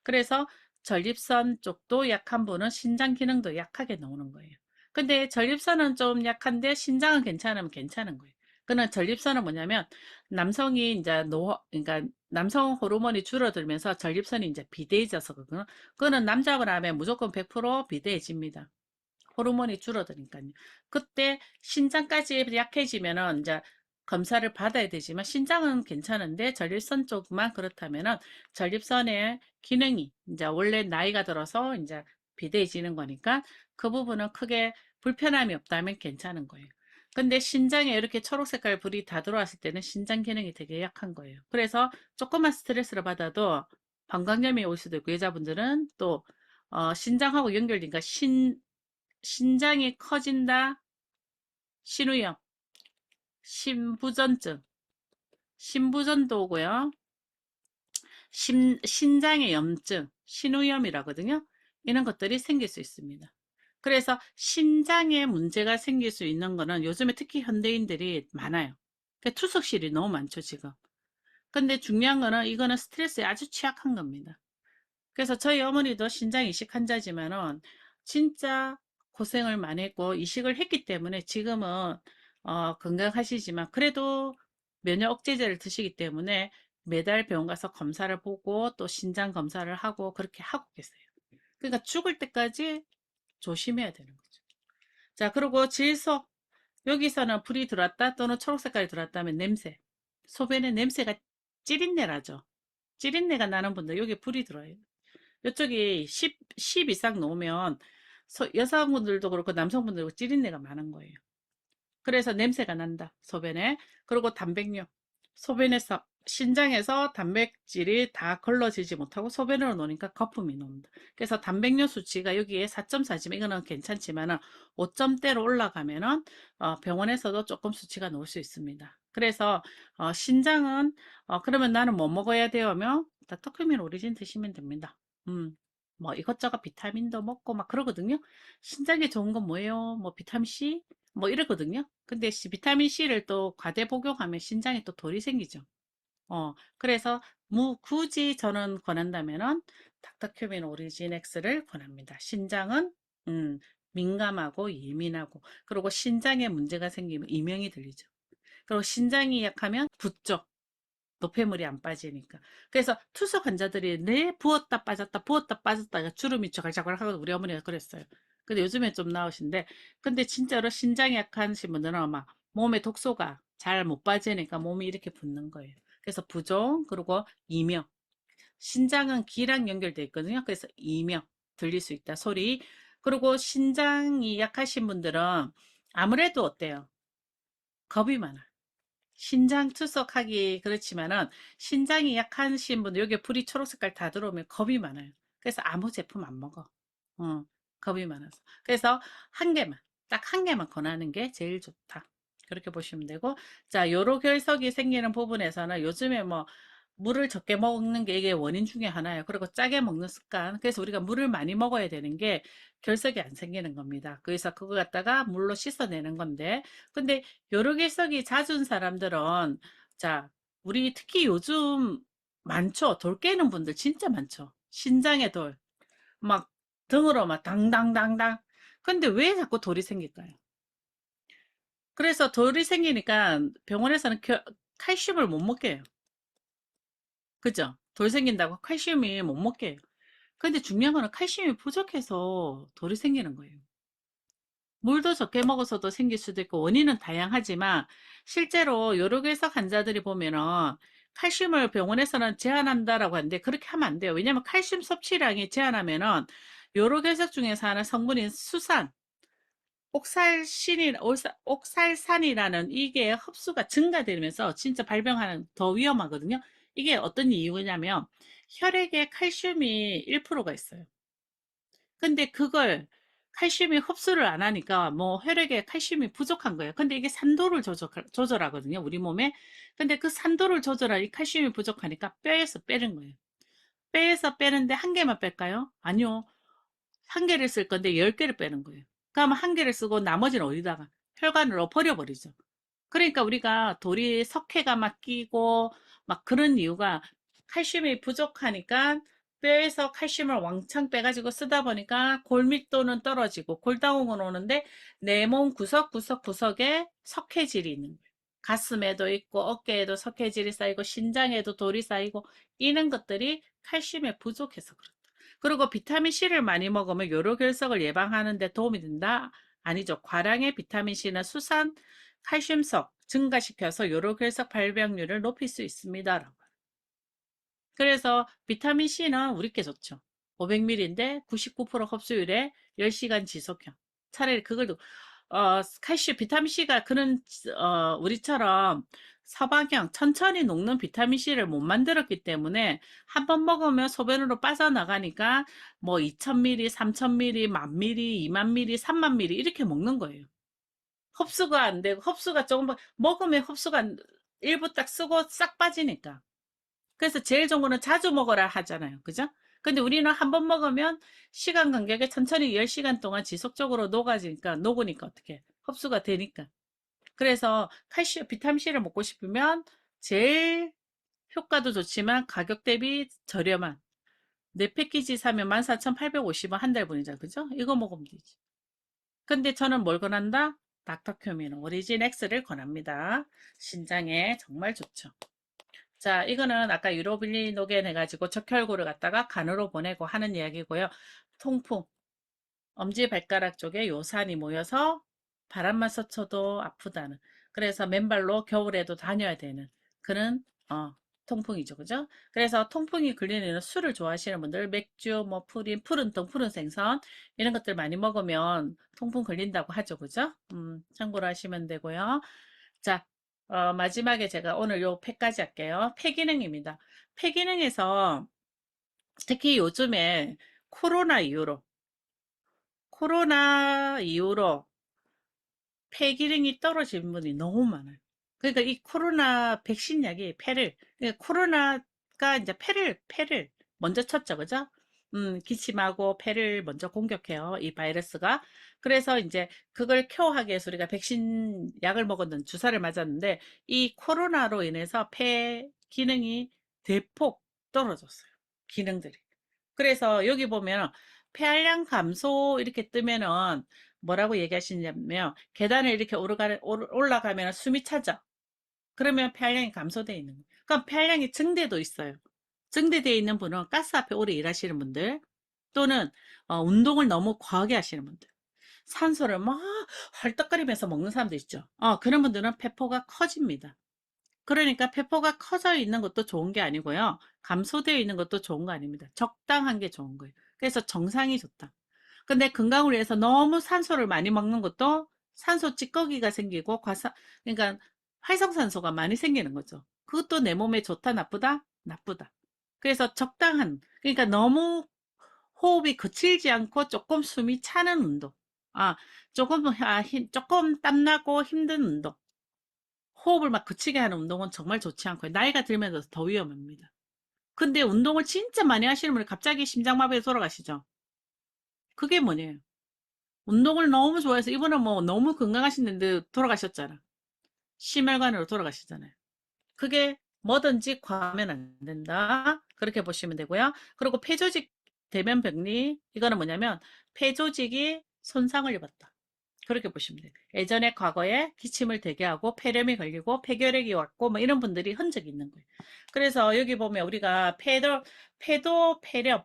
그래서 전립선 쪽도 약한 분은 신장 기능도 약하게 나오는 거예요. 근데 전립선은 좀 약한데 신장은 괜찮으면 괜찮은 거예요. 그는 전립선은 뭐냐면 남성이 이제 그러니까 남성 호르몬이 줄어들면서 전립선이 이제 비대해져서 그거는 남자분 하면 무조건 100% 비대해집니다. 호르몬이 줄어드니까요. 그때 신장까지 약해지면은 이제 검사를 받아야 되지만 신장은 괜찮은데 전립선 쪽만 그렇다면은 전립선의 기능이 이제 원래 나이가 들어서 이제 비대해지는 거니까 그 부분은 크게 불편함이 없다면 괜찮은 거예요. 근데 신장에 이렇게 초록색깔 불이 다 들어왔을 때는 신장 기능이 되게 약한 거예요. 그래서 조금만 스트레스를 받아도 방광염이 올 수도 있고 여자분들은 또 신장하고 연결되니까 신장이 커진다, 신우염, 신부전증, 신부전도 오고요. 신장의 염증, 신우염이라거든요. 이런 것들이 생길 수 있습니다. 그래서 신장에 문제가 생길 수 있는 거는 요즘에 특히 현대인들이 많아요. 투석실이 너무 많죠, 지금. 근데 중요한 거는 이거는 스트레스에 아주 취약한 겁니다. 그래서 저희 어머니도 신장 이식 환자지만은 진짜 고생을 많이 했고 이식을 했기 때문에 지금은 건강하시지만 그래도 면역 억제제를 드시기 때문에 매달 병원 가서 검사를 보고 또 신장 검사를 하고 그렇게 하고 계세요. 그러니까 죽을 때까지 조심해야 되는 거죠. 자, 그리고 질소. 여기서는 불이 들어왔다 또는 초록색깔이 들어왔다면 냄새. 소변에 냄새가 찌린내라죠. 찌린내가 나는 분들 여기 불이 들어요. 이쪽이 10 이상 놓으면 여성분들도 그렇고 남성분들도 찌린내가 많은 거예요. 그래서 냄새가 난다. 소변에. 그리고 단백뇨. 소변에서 신장에서 단백질이 다 걸러지지 못하고 소변으로 놓으니까 거품이 나온다. 그래서 단백뇨 수치가 여기에 4.4지만 이거는 괜찮지만은 5점대로 올라가면은 병원에서도 조금 수치가 나올 수 있습니다. 그래서 신장은 그러면 나는 뭐 먹어야 되냐면 닥터큐민 오리진 드시면 됩니다. 뭐 이것저것 비타민도 먹고 막 그러거든요. 신장에 좋은 건 뭐예요? 뭐 비타민 C 뭐 이러거든요. 근데 비타민 C를 또 과대 복용하면 신장에 또 돌이 생기죠. 그래서 굳이 저는 권한다면은 닥터큐민 오리진 X를 권합니다. 신장은 민감하고 예민하고 그리고 신장에 문제가 생기면 이명이 들리죠. 그리고 신장이 약하면 붓죠. 노폐물이 안 빠지니까. 그래서 투석 환자들이 내 부었다 빠졌다 부었다 빠졌다가 주름이 자글자글 하고 우리 어머니가 그랬어요. 근데 요즘에 좀 나으신데 근데 진짜로 신장이 약하신 분들은 아마 몸에 독소가 잘 못 빠지니까 몸이 이렇게 붓는 거예요. 그래서 부종 그리고 이명. 신장은 기랑 연결되어 있거든요. 그래서 이명 들릴 수 있다 소리. 그리고 신장이 약하신 분들은 아무래도 어때요? 겁이 많아. 신장 투석하기 그렇지만은 신장이 약하신 분들 여기 불이 초록 색깔 다 들어오면 겁이 많아요. 그래서 아무 제품 안 먹어. 어, 겁이 많아서. 그래서 한 개만, 딱 한 개만 권하는 게 제일 좋다. 그렇게 보시면 되고, 자, 요로 결석이 생기는 부분에서는 요즘에 뭐 물을 적게 먹는 게 이게 원인 중에 하나예요. 그리고 짜게 먹는 습관. 그래서 우리가 물을 많이 먹어야 되는 게 결석이 안 생기는 겁니다. 그래서 그거 갖다가 물로 씻어내는 건데, 근데 요로 결석이 잦은 사람들은 자, 우리 특히 요즘 많죠. 돌 깨는 분들 진짜 많죠. 신장에 돌. 막 등으로 막 당당당당. 근데 왜 자꾸 돌이 생길까요? 그래서 돌이 생기니까 병원에서는 칼슘을 못 먹게 해요. 그죠? 돌 생긴다고 칼슘이 못 먹게 해요. 근데 중요한 거는 칼슘이 부족해서 돌이 생기는 거예요. 물도 적게 먹어서도 생길 수도 있고 원인은 다양하지만 실제로 요로결석 환자들이 보면은 칼슘을 병원에서는 제한한다라고 하는데 그렇게 하면 안 돼요. 왜냐하면 칼슘 섭취량이 제한하면은 요로결석 중에서 하는 성분인 수산, 옥살산이라는 이게 흡수가 증가되면서 진짜 발병하는 더 위험하거든요. 이게 어떤 이유냐면 혈액에 칼슘이 1%가 있어요. 근데 그걸 칼슘이 흡수를 안 하니까 뭐 혈액에 칼슘이 부족한 거예요. 근데 이게 산도를 조절하거든요, 우리 몸에. 근데 그 산도를 조절하니 칼슘이 부족하니까 뼈에서 빼는 거예요. 뼈에서 빼는데 한 개만 뺄까요? 아니요. 한 개를 쓸 건데 10개를 빼는 거예요. 그러면 한 개를 쓰고 나머지는 어디다가? 혈관으로 버려버리죠. 그러니까 우리가 돌이 석회가 막 끼고 막 그런 이유가 칼슘이 부족하니까 뼈에서 칼슘을 왕창 빼가지고 쓰다 보니까 골밀도는 떨어지고 골다공은 오는데 내 몸 구석구석구석에 석회질이 있는 거예요. 가슴에도 있고 어깨에도 석회질이 쌓이고 신장에도 돌이 쌓이고 이런 것들이 칼슘에 부족해서 그렇다. 그리고 비타민 C를 많이 먹으면 요로결석을 예방하는 데 도움이 된다? 아니죠. 과량의 비타민 C는 수산 칼슘석 증가시켜서 요로결석 발병률을 높일 수 있습니다. 그래서 비타민 C는 우리께 좋죠. 500ml인데 99% 흡수율에 10시간 지속형. 차라리 그걸 칼슘, 비타민 C가 그런, 우리처럼 서방형, 천천히 녹는 비타민 C를 못 만들었기 때문에 한 번 먹으면 소변으로 빠져나가니까 뭐 2000ml, 3000ml, 10,000ml, 20,000ml, 30,000ml 이렇게 먹는 거예요. 흡수가 안 되고 흡수가 조금 먹으면 흡수가 일부 딱 쓰고 싹 빠지니까. 그래서 제일 좋은 거는 자주 먹어라 하잖아요. 그죠? 근데 우리는 한 번 먹으면 시간 간격에 천천히 10시간 동안 지속적으로 녹으니까 어떻게 흡수가 되니까. 그래서 칼슘, 비타민C를 먹고 싶으면 제일 효과도 좋지만 가격 대비 저렴한 네 패키지 사면 14,850원 한 달 분이잖아. 그죠? 이거 먹으면 되지. 근데 저는 뭘 권한다? 닥터큐민 오리진 X를 권합니다. 신장에 정말 좋죠. 자, 이거는 아까 유로빌리노겐 해가지고 적혈구를 갖다가 간으로 보내고 하는 이야기고요. 통풍, 엄지발가락 쪽에 요산이 모여서 바람만 스쳐도 아프다는. 그래서 맨발로 겨울에도 다녀야 되는 그런 통풍이죠. 그죠? 그래서 통풍이 걸리는 술을 좋아하시는 분들 맥주, 뭐 푸른 등, 푸른 생선 이런 것들 많이 먹으면 통풍 걸린다고 하죠. 그죠? 참고로 하시면 되고요. 자, 마지막에 제가 오늘 요 폐까지 할게요. 폐기능입니다. 폐기능에서 특히 요즘에 코로나 이후로 코로나 이후로 폐기능이 떨어진 분이 너무 많아요. 그러니까 이 코로나 백신 약이 그러니까 코로나가 이제 폐를 먼저 쳤죠. 그죠? 기침하고 폐를 먼저 공격해요. 이 바이러스가. 그래서 이제 그걸 케어하기 위해서 우리가 백신 약을 먹었는 주사를 맞았는데 이 코로나로 인해서 폐 기능이 대폭 떨어졌어요. 기능들이. 그래서 여기 보면 폐활량 감소 이렇게 뜨면은 뭐라고 얘기하시냐면 계단을 이렇게 올라가면 숨이 차죠. 그러면 폐활량이 감소되어 있는 거예요. 그럼 폐활량이 증대도 있어요. 증대되어 있는 분은 가스 앞에 오래 일하시는 분들 또는 운동을 너무 과하게 하시는 분들 산소를 막 헐떡거리면서 먹는 사람도 있죠. 그런 분들은 폐포가 커집니다. 그러니까 폐포가 커져 있는 것도 좋은 게 아니고요. 감소되어 있는 것도 좋은 거 아닙니다. 적당한 게 좋은 거예요. 그래서 정상이 좋다. 근데 건강을 위해서 너무 산소를 많이 먹는 것도 산소 찌꺼기가 생기고 그러니까 활성산소가 많이 생기는 거죠. 그것도 내 몸에 좋다, 나쁘다? 나쁘다. 그래서 그러니까 너무 호흡이 거칠지 않고 조금 숨이 차는 운동. 아, 조금 땀나고 힘든 운동. 호흡을 막 거치게 하는 운동은 정말 좋지 않고요. 나이가 들면서 더 위험합니다. 근데 운동을 진짜 많이 하시는 분이 갑자기 심장마비에 돌아가시죠. 그게 뭐냐요. 운동을 너무 좋아해서 이분은 뭐 너무 건강하신데 돌아가셨잖아. 심혈관으로 돌아가시잖아요. 그게 뭐든지 과하면 안 된다. 그렇게 보시면 되고요. 그리고 폐조직 대면 병리, 이거는 뭐냐면 폐 조직이 손상을 입었다. 그렇게 보시면 돼요. 예전에 과거에 기침을 되게 하고 폐렴이 걸리고 폐결핵이 왔고 뭐 이런 분들이 흔적이 있는 거예요. 그래서 여기 보면 우리가 폐도 폐렴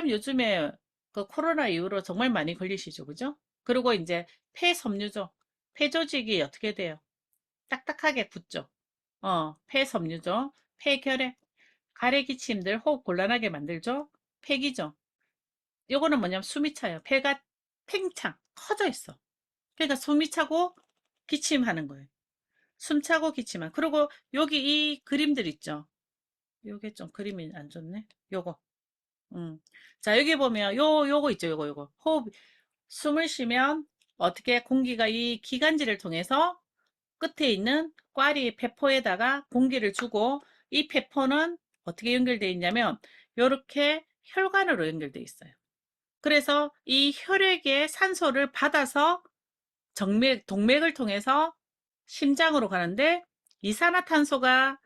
요즘에 그 코로나 이후로 정말 많이 걸리시죠, 그죠? 그리고 이제 폐섬유죠. 폐 조직이 어떻게 돼요? 딱딱하게 굳죠. 폐섬유죠. 폐결핵, 가래기침들 호흡 곤란하게 만들죠. 폐기죠. 요거는 뭐냐면 숨이 차요. 폐가 팽창 커져 있어. 그러니까 숨이 차고 기침하는 거예요. 숨 차고 기침한. 그리고 여기 이 그림들 있죠. 요게 좀 그림이 안 좋네. 요거. 자, 여기 보면 요거 있죠. 요거. 호흡, 숨을 쉬면 어떻게 공기가 이 기관지를 통해서 끝에 있는 꽈리 폐포에다가 공기를 주고 이 폐포는 어떻게 연결되어 있냐면 요렇게 혈관으로 연결되어 있어요. 그래서 이 혈액에 산소를 받아서 동맥을 통해서 심장으로 가는데 이산화탄소가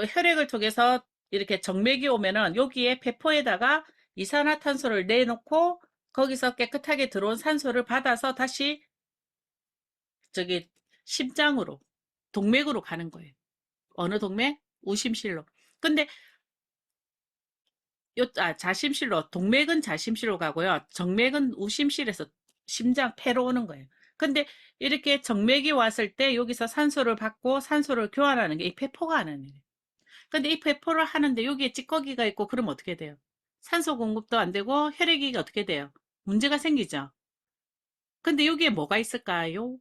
혈액을 통해서 이렇게 정맥이 오면은 여기에 배포에다가 이산화탄소를 내놓고 거기서 깨끗하게 들어온 산소를 받아서 다시 저기 심장으로 동맥으로 가는 거예요. 어느 동맥? 우심실로. 근데 자심실로 동맥은 자심실로 가고요. 정맥은 우심실에서 심장 폐로 오는 거예요. 근데 이렇게 정맥이 왔을 때 여기서 산소를 받고 산소를 교환하는 게 이 폐포가 하는 일이에요. 근데 이 배포를 하는데 여기에 찌꺼기가 있고 그러면 어떻게 돼요? 산소 공급도 안 되고 혈액이 어떻게 돼요? 문제가 생기죠. 근데 여기에 뭐가 있을까요?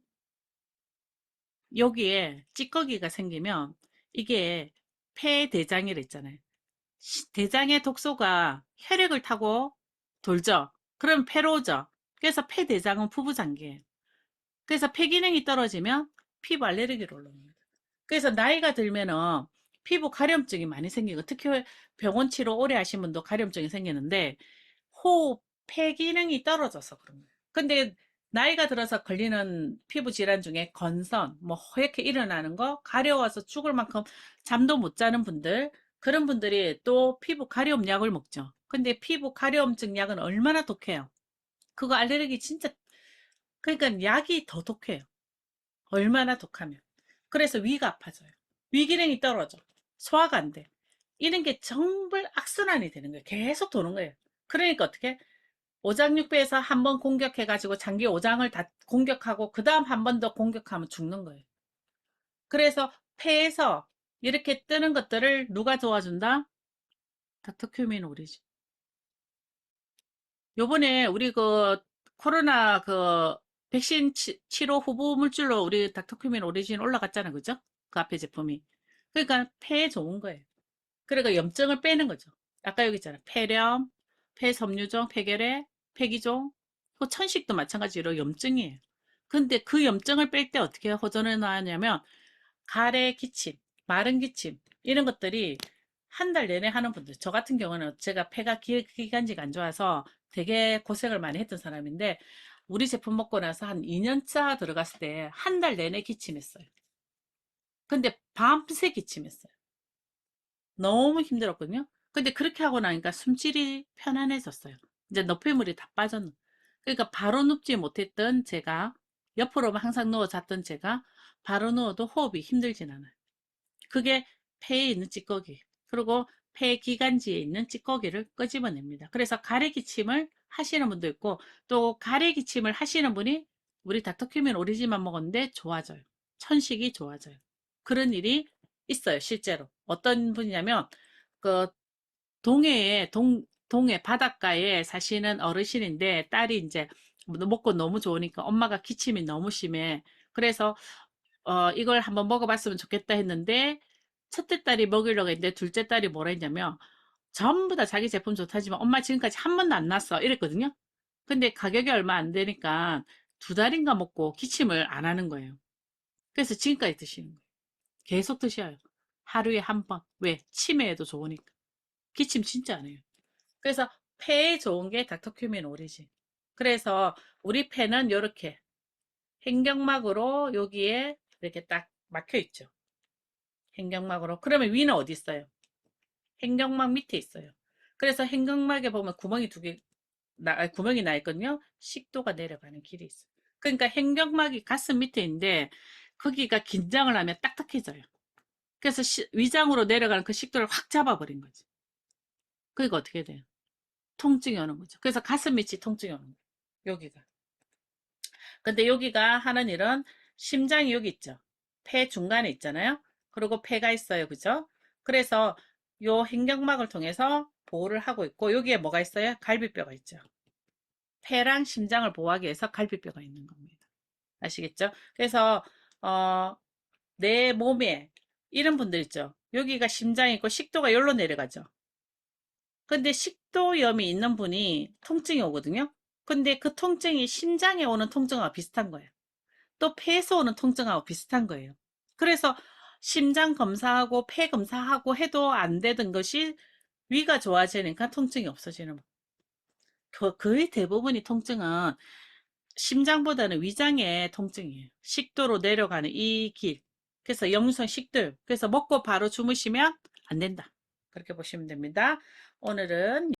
여기에 찌꺼기가 생기면 이게 폐대장이라 있잖아요. 대장의 독소가 혈액을 타고 돌죠. 그럼 폐로 오죠. 그래서 폐대장은 부부장기예요. 그래서 폐 기능이 떨어지면 피부 알레르기로 올라옵니다. 그래서 나이가 들면은 피부 가려움증이 많이 생기고 특히 병원 치료 오래 하신 분도 가려움증이 생기는데 호흡, 폐 기능이 떨어져서 그런 거예요. 근데 나이가 들어서 걸리는 피부 질환 중에 건선, 뭐 이렇게 일어나는 거, 가려워서 죽을 만큼 잠도 못 자는 분들, 그런 분들이 또 피부 가려움 약을 먹죠. 근데 피부 가려움증 약은 얼마나 독해요. 그거 알레르기 진짜, 그러니까 약이 더 독해요. 얼마나 독하면. 그래서 위가 아파져요. 위 기능이 떨어져. 소화가 안 돼. 이런 게 정말 악순환이 되는 거예요. 계속 도는 거예요. 그러니까 어떻게? 오장육부에서 한 번 공격해가지고 장기 오장을 다 공격하고 그 다음 한 번 더 공격하면 죽는 거예요. 그래서 폐에서 이렇게 뜨는 것들을 누가 도와준다? 닥터큐민 오리지. 요번에 우리 그 코로나 그 백신 치료 후보 물질로 우리 닥터큐민 오리진 올라갔잖아. 그죠? 그 앞에 제품이. 그러니까 폐에 좋은 거예요. 그러니까 염증을 빼는 거죠. 아까 여기 있잖아. 폐렴, 폐섬유종, 폐결핵, 폐기종, 그 천식도 마찬가지로 염증이에요. 근데 그 염증을 뺄 때 어떻게 호전을 나냐면 가래 기침, 마른 기침 이런 것들이 한 달 내내 하는 분들. 저 같은 경우는 제가 폐가 기관지가 안 좋아서 되게 고생을 많이 했던 사람인데 우리 제품 먹고 나서 한 2년차 들어갔을 때 한 달 내내 기침했어요. 근데 밤새 기침했어요. 너무 힘들었거든요. 근데 그렇게 하고 나니까 숨질이 편안해졌어요. 이제 노폐물이 다 빠졌는. 그러니까 바로 눕지 못했던 제가 옆으로 항상 누워 잤던 제가 바로 누워도 호흡이 힘들진 않아요. 그게 폐에 있는 찌꺼기 그리고 폐 기관지에 있는 찌꺼기를 끄집어냅니다. 그래서 가래기침을 하시는 분도 있고 또 가래기침을 하시는 분이 우리 닥터큐민 오리지만 먹었는데 좋아져요. 천식이 좋아져요. 그런 일이 있어요. 실제로. 어떤 분이냐면 그 동해 바닷가에 사시는 어르신인데 딸이 이제 먹고 너무 좋으니까 엄마가 기침이 너무 심해. 그래서 이걸 한번 먹어봤으면 좋겠다 했는데 첫째 딸이 먹이려고 했는데 둘째 딸이 뭐라 했냐면 전부 다 자기 제품 좋다지만 엄마 지금까지 한 번도 안 났어 이랬거든요. 근데 가격이 얼마 안 되니까 두 달인가 먹고 기침을 안 하는 거예요. 그래서 지금까지 드시는 거예요. 계속 드셔요. 하루에 한 번. 왜? 치매에도 좋으니까. 기침 진짜 안 해요. 그래서 폐에 좋은 게 닥터큐민 오리진. 그래서 우리 폐는 이렇게 횡격막으로 여기에 이렇게 딱 막혀 있죠. 횡격막으로. 그러면 위는 어디 있어요? 횡격막 밑에 있어요. 그래서 횡격막에 보면 구멍이 두 개, 구멍이 나 있거든요. 식도가 내려가는 길이 있어요. 그러니까 횡격막이 가슴 밑에 있는데 거기가 긴장을 하면 딱딱해져요. 그래서 위장으로 내려가는 그 식도를 확 잡아버린 거지. 그러니까 어떻게 돼요? 통증이 오는 거죠. 그래서 가슴 밑이 통증이 오는 거예요. 여기가. 근데 여기가 하는 일은 심장이 여기 있죠. 폐 중간에 있잖아요. 그리고 폐가 있어요. 그죠? 그래서 요 횡격막을 통해서 보호를 하고 있고 여기에 뭐가 있어요? 갈비뼈가 있죠. 폐랑 심장을 보호하기 위해서 갈비뼈가 있는 겁니다. 아시겠죠? 그래서 내 몸에 이런 분들 있죠. 여기가 심장이 있고 식도가 여기로 내려가죠. 근데 식도염이 있는 분이 통증이 오거든요. 근데 그 통증이 심장에 오는 통증하고 비슷한 거예요. 또 폐에서 오는 통증하고 비슷한 거예요. 그래서 심장 검사하고 폐 검사하고 해도 안 되던 것이 위가 좋아지니까 통증이 없어지는 거의 대부분이 통증은 심장보다는 위장의 통증이에요. 식도로 내려가는 이 길. 그래서 역류성 식도염. 그래서 먹고 바로 주무시면 안 된다. 그렇게 보시면 됩니다. 오늘은